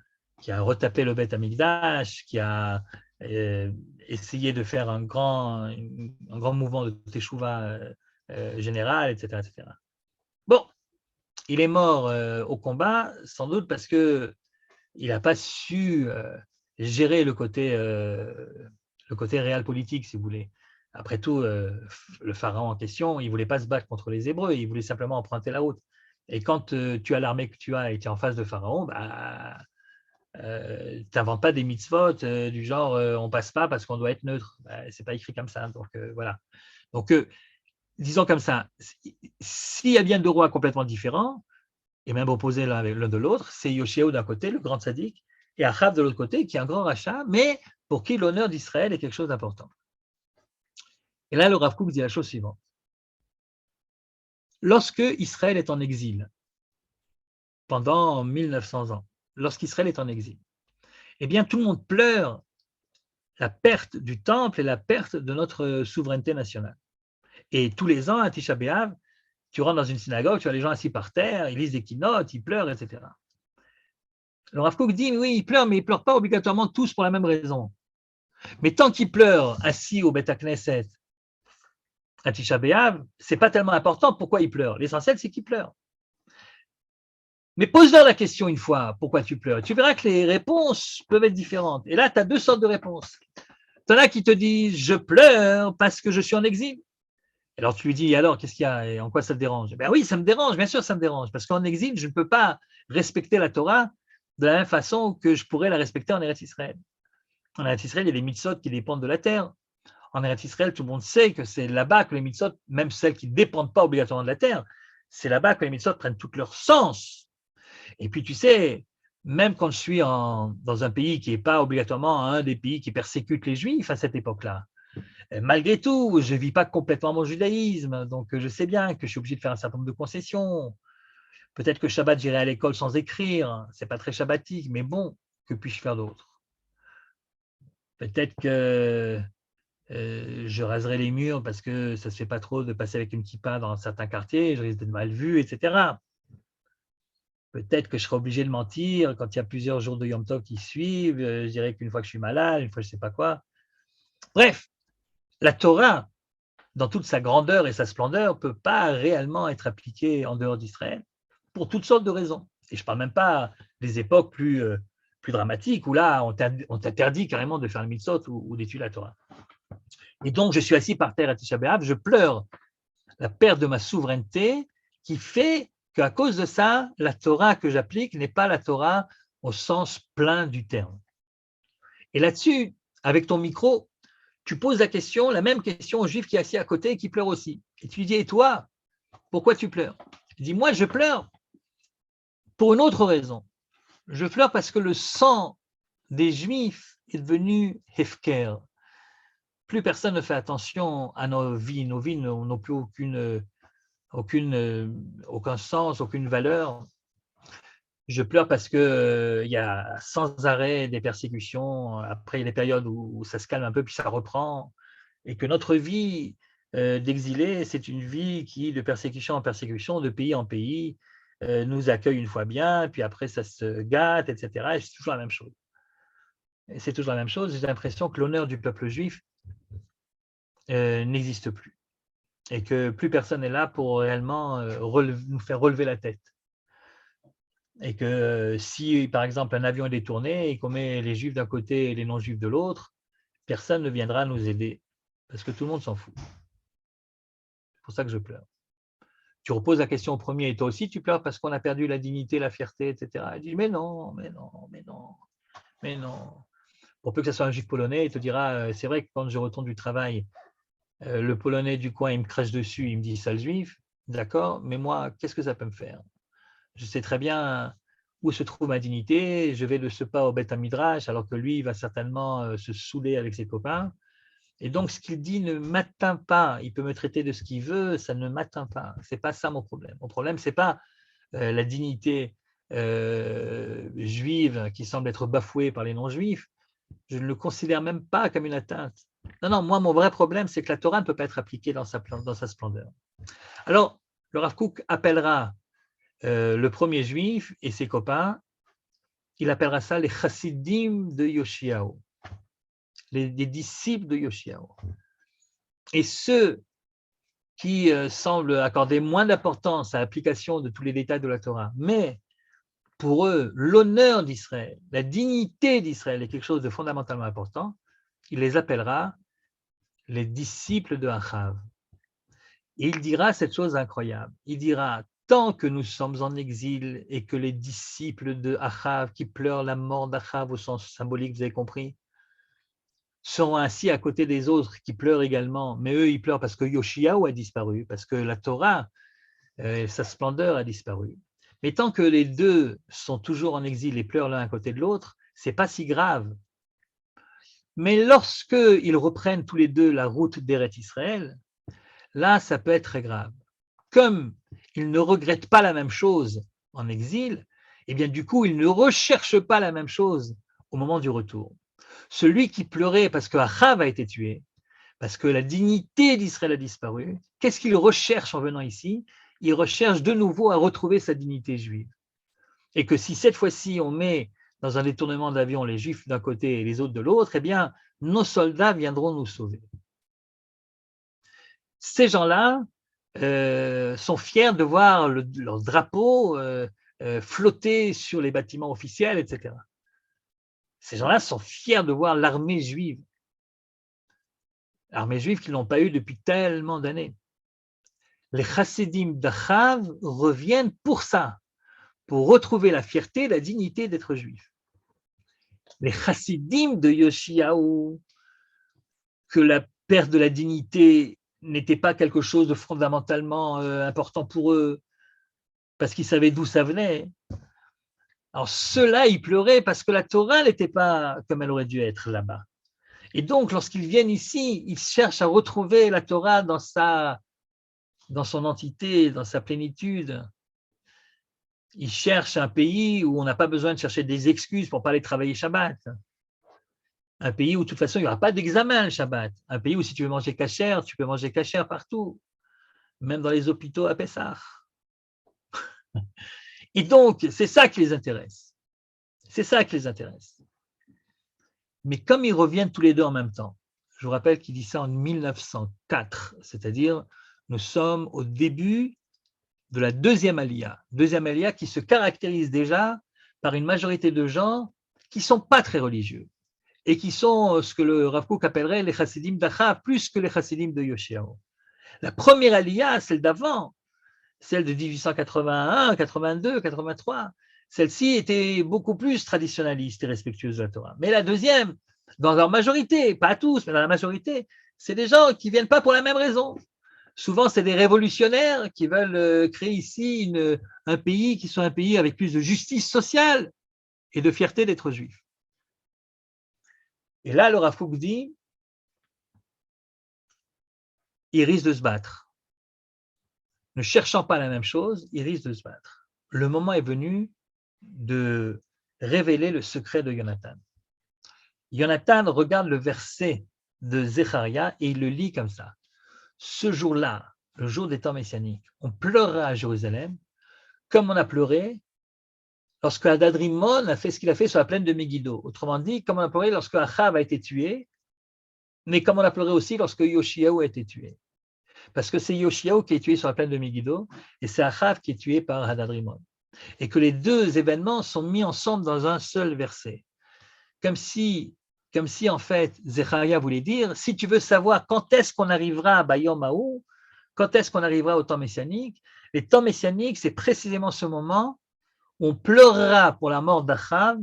retapé le Beth Amikdash, qui a essayé de faire un grand mouvement de teshuva général, etc., etc. Bon, il est mort au combat, sans doute parce qu'il n'a pas su gérer le côté réel politique, si vous voulez. Après tout, le pharaon en question, il ne voulait pas se battre contre les Hébreux, il voulait simplement emprunter la route. Et quand tu as l'armée que tu as et tu es en face de pharaon, bah, n'inventes pas des mitzvot du genre on passe pas parce qu'on doit être neutre. C'est pas écrit comme ça. Donc voilà. Donc disons comme ça, s'il y a bien deux rois complètement différents, et même opposés l'un de l'autre, c'est Yoshiahu d'un côté, le grand tzaddik, et Achav de l'autre côté, qui est un grand rachat, mais pour qui l'honneur d'Israël est quelque chose d'important. Et là, le Rav Kook dit la chose suivante. Lorsque Israël est en exil, pendant 1900 ans, lorsqu'Israël est en exil, eh bien, tout le monde pleure la perte du temple et la perte de notre souveraineté nationale. Et tous les ans, à Tisha B'Av, tu rentres dans une synagogue, tu as les gens assis par terre, ils lisent des keynotes, ils pleurent, etc. Le Rav Kook dit, oui, ils pleurent, mais ils ne pleurent pas obligatoirement tous pour la même raison. Mais tant qu'ils pleurent assis au Beth Knesset à Tisha B'Av, ce n'est pas tellement important pourquoi ils pleurent. L'essentiel, c'est qu'ils pleurent. Mais pose-leur la question une fois, pourquoi tu pleures. Tu verras que les réponses peuvent être différentes. Et là, tu as deux sortes de réponses. Tu en as qui te disent, je pleure parce que je suis en exil. Alors tu lui dis, alors, qu'est-ce qu'il y a et en quoi ça te dérange? Ben oui, ça me dérange, bien sûr, ça me dérange. Parce qu'en exil, je ne peux pas respecter la Torah de la même façon que je pourrais la respecter en Eretz Israël. En Eretz Israël, il y a des mitzvot qui dépendent de la terre. En Eretz Israël, tout le monde sait que c'est là-bas que les mitzvot, même celles qui ne dépendent pas obligatoirement de la terre, c'est là-bas que les mitzvot prennent tout leur sens. Et puis tu sais, même quand je suis dans un pays qui n'est pas obligatoirement un des pays qui persécute les juifs à cette époque-là, malgré tout, je ne vis pas complètement mon judaïsme, donc je sais bien que je suis obligé de faire un certain nombre de concessions. Peut-être que Shabbat, j'irai à l'école sans écrire, c'est pas très shabbatique, mais bon, que puis-je faire d'autre? Peut-être que je raserai les murs parce que ça ne se fait pas trop de passer avec une kippa dans certains quartiers, je risque d'être mal vu, etc. Peut-être que je serai obligé de mentir quand il y a plusieurs jours de Yom Tov qui suivent, je dirais qu'une fois que je suis malade, une fois je ne sais pas quoi. Bref, la Torah, dans toute sa grandeur et sa splendeur, ne peut pas réellement être appliquée en dehors d'Israël pour toutes sortes de raisons. Et je ne parle même pas des époques plus dramatiques où là, on t'interdit carrément de faire le mitzvot ou d'étudier la Torah. Et donc, je suis assis par terre à Tisha B'Av, je pleure la perte de ma souveraineté qui fait qu'à cause de ça, la Torah que j'applique n'est pas la Torah au sens plein du terme. Et là-dessus, avec ton micro, tu poses la même question au juif qui est assis à côté et qui pleure aussi. Et tu lui dis, et toi, pourquoi tu pleures? Il dit, moi, je pleure pour une autre raison. Je pleure parce que le sang des juifs est devenu hefker. Plus personne ne fait attention à nos vies n'ont plus aucun sens, aucune valeur. Je pleure parce qu'il y a sans arrêt des persécutions. Après, il y a des périodes où ça se calme un peu, puis ça reprend. Et que notre vie d'exilé, c'est une vie qui, de persécution en persécution, de pays en pays, nous accueille une fois bien, puis après, ça se gâte, etc. Et c'est toujours la même chose. Et c'est toujours la même chose. J'ai l'impression que l'honneur du peuple juif n'existe plus. Et que plus personne n'est là pour réellement nous faire relever la tête. Et que si, par exemple, un avion est détourné et qu'on met les juifs d'un côté et les non-juifs de l'autre, personne ne viendra nous aider, parce que tout le monde s'en fout. C'est pour ça que je pleure. Tu reposes la question au premier, et toi aussi tu pleures parce qu'on a perdu la dignité, la fierté, etc. Il dit, mais non, mais non, mais non, mais non. Pour peu que ce soit un juif polonais, il te dira, c'est vrai que quand je retourne du travail, le polonais du coin, il me crache dessus, il me dit, sale juif, d'accord, mais moi, qu'est-ce que ça peut me faire? Je sais très bien où se trouve ma dignité, je vais de ce pas au Beth Midrash, alors que lui, il va certainement se saouler avec ses copains. Et donc, ce qu'il dit ne m'atteint pas. Il peut me traiter de ce qu'il veut, ça ne m'atteint pas. Ce n'est pas ça mon problème. Mon problème, ce n'est pas la dignité juive qui semble être bafouée par les non-juifs. Je ne le considère même pas comme une atteinte. Non, non, moi, mon vrai problème, c'est que la Torah ne peut pas être appliquée dans sa splendeur. Alors, le Rav Kook appellera le premier juif et ses copains, il appellera ça les chassidim de Yoshiahu, les disciples de Yoshiahu. Et ceux qui semblent accorder moins d'importance à l'application de tous les détails de la Torah, mais pour eux, l'honneur d'Israël, la dignité d'Israël est quelque chose de fondamentalement important, il les appellera les disciples de Achav. Et il dira cette chose incroyable. Il dira, tant que nous sommes en exil et que les disciples de Achav qui pleurent la mort d'Achav au sens symbolique, vous avez compris, seront ainsi à côté des autres qui pleurent également, mais eux, ils pleurent parce que Yoshiaou a disparu, parce que la Torah, sa splendeur a disparu. Mais tant que les deux sont toujours en exil et pleurent l'un à côté de l'autre, c'est pas si grave. Mais lorsqu'ils reprennent tous les deux la route d'Eretz Israël, là, ça peut être très grave. Comme ils ne regrettent pas la même chose en exil, eh bien du coup, ils ne recherchent pas la même chose au moment du retour. Celui qui pleurait parce que Achav a été tué, parce que la dignité d'Israël a disparu, qu'est-ce qu'il recherche en venant ici? Il recherche de nouveau à retrouver sa dignité juive. Et que si cette fois-ci on met dans un détournement d'avion les Juifs d'un côté et les autres de l'autre, eh bien, nos soldats viendront nous sauver. Ces gens-là sont fiers de voir leur drapeau flotter sur les bâtiments officiels, etc. Ces gens-là sont fiers de voir l'armée juive qu'ils n'ont pas eue depuis tellement d'années. Les chassidim d'Achav reviennent pour ça, pour retrouver la fierté, la dignité d'être juif. Les chassidim de Yoshiaou, que la perte de la dignité n'était pas quelque chose de fondamentalement important pour eux, parce qu'ils savaient d'où ça venait. Alors ceux-là, ils pleuraient parce que la Torah n'était pas comme elle aurait dû être là-bas. Et donc, lorsqu'ils viennent ici, ils cherchent à retrouver la Torah dans son entité, dans sa plénitude. Ils cherchent un pays où on n'a pas besoin de chercher des excuses pour ne pas aller travailler Shabbat. Un pays où, de toute façon, il n'y aura pas d'examen le Shabbat. Un pays où, si tu veux manger kasher, tu peux manger kasher partout, même dans les hôpitaux à Pessah. Et donc, c'est ça qui les intéresse. C'est ça qui les intéresse. Mais comme ils reviennent tous les deux en même temps, je vous rappelle qu'il dit ça en 1904, c'est-à-dire nous sommes au début de la deuxième Aliyah qui se caractérise déjà par une majorité de gens qui ne sont pas très religieux et qui sont ce que le Rav Kook appellerait les chassidim d'Achav plus que les chassidim de Yoshiaou. La première Aliyah, celle d'avant, celle de 1881, 82, 83, celle-ci était beaucoup plus traditionnaliste et respectueuse de la Torah. Mais la deuxième, dans leur majorité, pas tous, mais dans la majorité, c'est des gens qui ne viennent pas pour la même raison. Souvent, c'est des révolutionnaires qui veulent créer ici un pays qui soit un pays avec plus de justice sociale et de fierté d'être juif. Et là, le Rav Kook dit, ils risquent de se battre. Ne cherchant pas la même chose, ils risquent de se battre. Le moment est venu de révéler le secret de Jonathan. Jonathan regarde le verset de Zecharia et il le lit comme ça. Ce jour-là, le jour des temps messianiques, on pleurera à Jérusalem comme on a pleuré lorsque Hadad-Rimon a fait ce qu'il a fait sur la plaine de Megiddo. Autrement dit, comme on a pleuré lorsque Achav a été tué, mais comme on a pleuré aussi lorsque Yoshiaou a été tué. Parce que c'est Yoshiaou qui est tué sur la plaine de Megiddo et c'est Achav qui est tué par Hadad-Rimon. Et que les deux événements sont mis ensemble dans un seul verset. Comme si en fait, Zecharia voulait dire, si tu veux savoir quand est-ce qu'on arrivera à Bayom Haou, quand est-ce qu'on arrivera au temps messianique, les temps messianiques, c'est précisément ce moment où on pleurera pour la mort d'Achav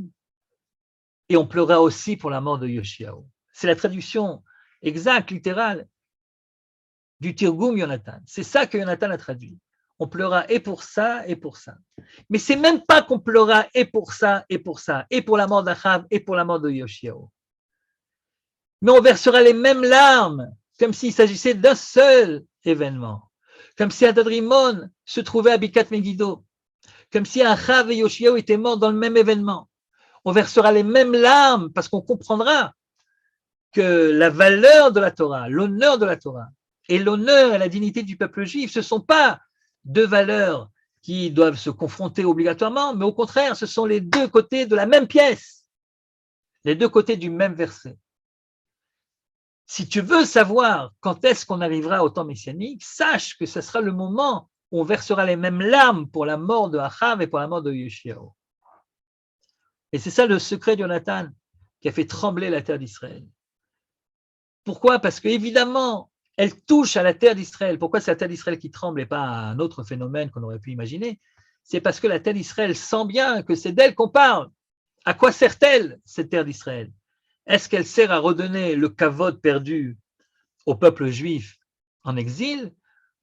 et on pleurera aussi pour la mort de Yoshiaou. C'est la traduction exacte, littérale, du Tirgum Jonathan. C'est ça que Jonathan a traduit. On pleura et pour ça, et pour ça. Mais c'est même pas qu'on pleura et pour ça, et pour ça, et pour la mort d'Achav, et pour la mort de Yoshiaou. Mais on versera les mêmes larmes, comme s'il s'agissait d'un seul événement. Comme si Hadad-Rimon se trouvait à Bikat Megiddo. Comme si Achav et Yoshiaou étaient morts dans le même événement. On versera les mêmes larmes parce qu'on comprendra que la valeur de la Torah, l'honneur de la Torah, et l'honneur et la dignité du peuple juif, ce ne sont pas deux valeurs qui doivent se confronter obligatoirement, mais au contraire, ce sont les deux côtés de la même pièce, les deux côtés du même verset. Si tu veux savoir quand est-ce qu'on arrivera au temps messianique, sache que ce sera le moment où on versera les mêmes larmes pour la mort de Achav et pour la mort de Yoshiaou. Et c'est ça le secret de Jonathan qui a fait trembler la terre d'Israël. Pourquoi ? Parce qu'évidemment, elle touche à la terre d'Israël. Pourquoi c'est la terre d'Israël qui tremble et pas un autre phénomène qu'on aurait pu imaginer? C'est parce que la terre d'Israël sent bien que c'est d'elle qu'on parle. À quoi sert-elle, cette terre d'Israël? Est-ce qu'elle sert à redonner le kavod perdu au peuple juif en exil,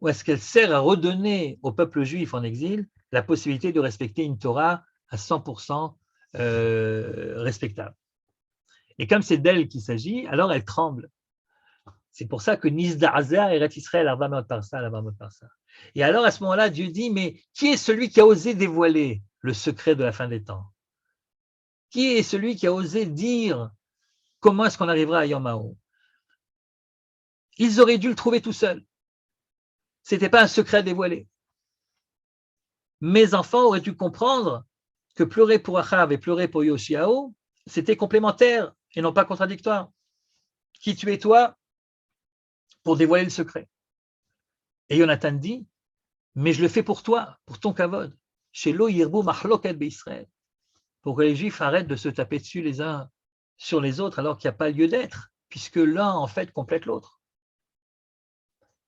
ou est-ce qu'elle sert à redonner au peuple juif en exil la possibilité de respecter une Torah à 100% respectable? Et comme c'est d'elle qu'il s'agit, alors elle tremble. C'est pour ça que Nisda'aza Eret Israël Arba Parsa, Parsa. Et alors à ce moment-là, Dieu dit, mais qui est celui qui a osé dévoiler le secret de la fin des temps? Qui est celui qui a osé dire comment est-ce qu'on arrivera à Yom Ha'o? Ils auraient dû le trouver tout seuls. Ce n'était pas un secret à dévoiler. Mes enfants auraient dû comprendre que pleurer pour Achav et pleurer pour Yoshiao, c'était complémentaire et non pas contradictoire. Qui tu es toi pour dévoiler le secret? Et Jonathan dit, mais je le fais pour toi, pour ton kavod. Chez Lo Yirbu Mahloket Israël, pour que les Juifs arrêtent de se taper dessus les uns sur les autres alors qu'il n'y a pas lieu d'être, puisque l'un en fait complète l'autre.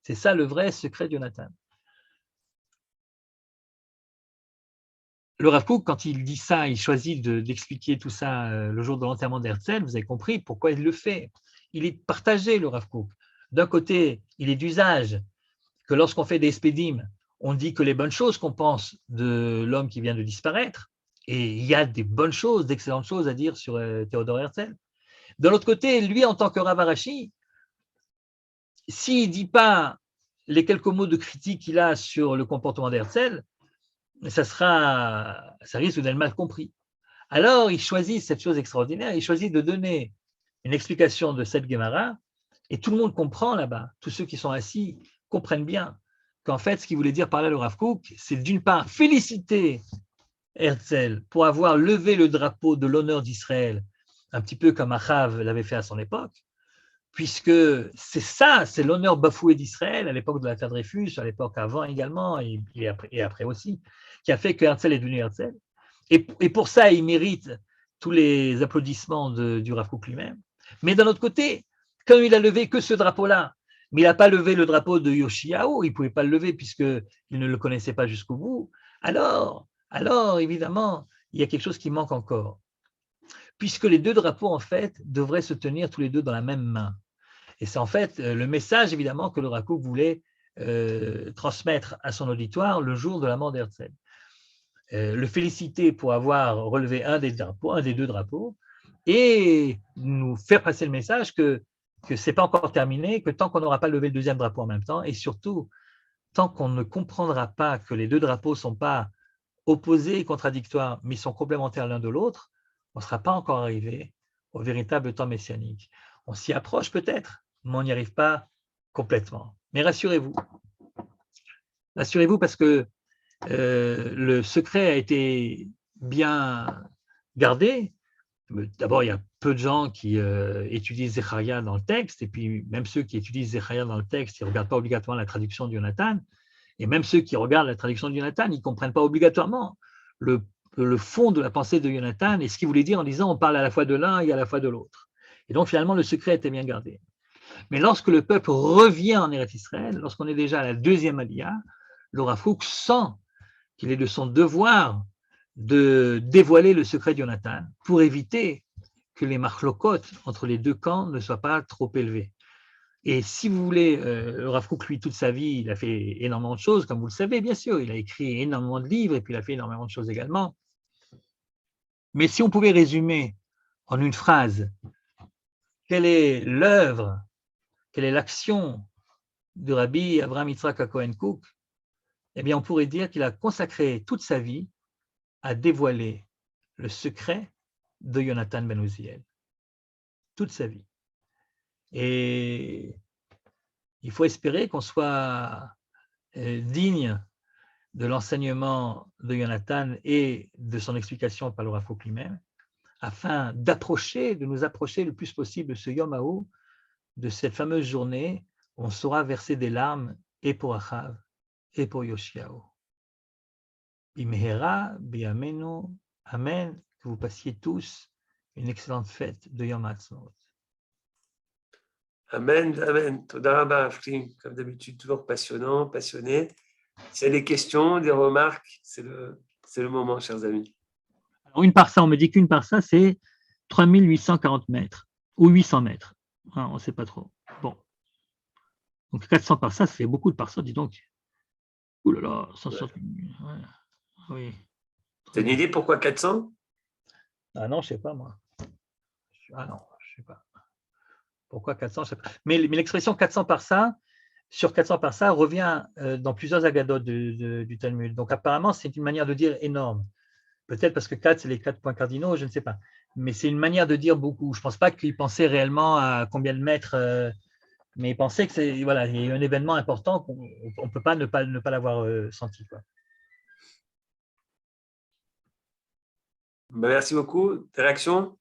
C'est ça le vrai secret de Jonathan. Le Rav Kook, quand il dit ça, il choisit d'expliquer tout ça le jour de l'enterrement d'Herzl. Vous avez compris pourquoi il le fait. Il est partagé, le Rav Kook. D'un côté, il est d'usage que lorsqu'on fait des spédimes, on dit que les bonnes choses qu'on pense de l'homme qui vient de disparaître, et il y a des bonnes choses, d'excellentes choses à dire sur Théodore Herzl. De l'autre côté, lui, en tant que Rav Arashi, s'il ne dit pas les quelques mots de critique qu'il a sur le comportement d'Herzl, ça risque d'être mal compris. Alors, il choisit cette chose extraordinaire, il choisit de donner une explication de cette Gemara, et tout le monde comprend là-bas, tous ceux qui sont assis comprennent bien qu'en fait, ce qu'il voulait dire par là le Rav Kook, c'est d'une part féliciter Herzl pour avoir levé le drapeau de l'honneur d'Israël, un petit peu comme Achav l'avait fait à son époque, puisque c'est ça, c'est l'honneur bafoué d'Israël à l'époque de l'affaire Dreyfus, à l'époque avant également, et après aussi, qui a fait que Herzl est devenu Herzl. Et pour ça, il mérite tous les applaudissements du Rav Kook lui-même. Mais d'un autre côté, comme il a levé que ce drapeau-là, mais il n'a pas levé le drapeau de Yoshiao, il ne pouvait pas le lever puisqu'il ne le connaissait pas jusqu'au bout, alors, évidemment, il y a quelque chose qui manque encore. Puisque les deux drapeaux, en fait, devraient se tenir tous les deux dans la même main. Et c'est en fait le message, évidemment, que le Rav Kook voulait transmettre à son auditoire le jour de la mort d'Herzl. Le féliciter pour avoir relevé un des deux drapeaux, et nous faire passer le message que ce n'est pas encore terminé, que tant qu'on n'aura pas levé le deuxième drapeau en même temps, et surtout, tant qu'on ne comprendra pas que les deux drapeaux ne sont pas opposés et contradictoires, mais sont complémentaires l'un de l'autre, on ne sera pas encore arrivé au véritable temps messianique. On s'y approche peut-être, mais on n'y arrive pas complètement. Mais rassurez-vous parce que le secret a été bien gardé. D'abord, il y a peu de gens qui étudient Zecharia dans le texte, et puis même ceux qui étudient Zecharia dans le texte, ils ne regardent pas obligatoirement la traduction de Jonathan, et même ceux qui regardent la traduction de Jonathan, ils ne comprennent pas obligatoirement le fond de la pensée de Jonathan et ce qu'il voulait dire en disant on parle à la fois de l'un et à la fois de l'autre. Et donc finalement, le secret était bien gardé. Mais lorsque le peuple revient en Eretz Israël, lorsqu'on est déjà à la deuxième Aliyah, le Rav Kook sent qu'il est de son devoir de dévoiler le secret de Jonathan pour éviter que les marlokot entre les deux camps ne soient pas trop élevés. Et si vous voulez, le Rav Kook, lui, toute sa vie, il a fait énormément de choses, comme vous le savez, bien sûr. Il a écrit énormément de livres et puis il a fait énormément de choses également. Mais si on pouvait résumer en une phrase, quelle est l'œuvre, quelle est l'action de Rabbi Avraham Yitzhak Cohen Kook, eh bien, on pourrait dire qu'il a consacré toute sa vie à dévoiler le secret de Jonathan ben Uziel. Toute sa vie. Et il faut espérer qu'on soit digne de l'enseignement de Jonathan et de son explication par le Rav Kook lui-même, afin de nous approcher le plus possible de ce Yom Ha'ou, de cette fameuse journée où on saura verser des larmes et pour Achav et pour Yoshiao. Bimehera, biamenu, amen, que vous passiez tous une excellente fête de Yom HaAtzmaut. Amen, amen. Toda rabba, Rav Kling. Comme d'habitude, toujours passionnant, passionné. S'il y a des questions, des remarques, c'est le moment, chers amis. Alors, une parsa, on me dit qu'une parsa, c'est 3840 mètres ou 800 mètres. Ah, on ne sait pas trop. Bon. Donc 400 parsa, ça fait beaucoup de parsa, dis donc. Ouh là là, 160 ouais. Oui. Tu as une idée pourquoi 400? Ah non, je ne sais pas, moi. Ah non, je ne sais pas. Pourquoi 400, je sais pas. Mais l'expression 400 parsa, sur 400 parsa, revient dans plusieurs agadotes du Talmud. Donc apparemment, c'est une manière de dire énorme. Peut-être parce que 4, c'est les 4 points cardinaux, je ne sais pas. Mais c'est une manière de dire beaucoup. Je ne pense pas qu'il pensait réellement à combien de mètres, mais il pensait que il y a eu un événement important qu'on ne peut pas ne pas l'avoir senti. Quoi. Merci beaucoup. Tes réactions?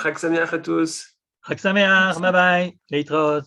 Chag Sameach à tous. Chag Sameach, bye bye, Leitrot.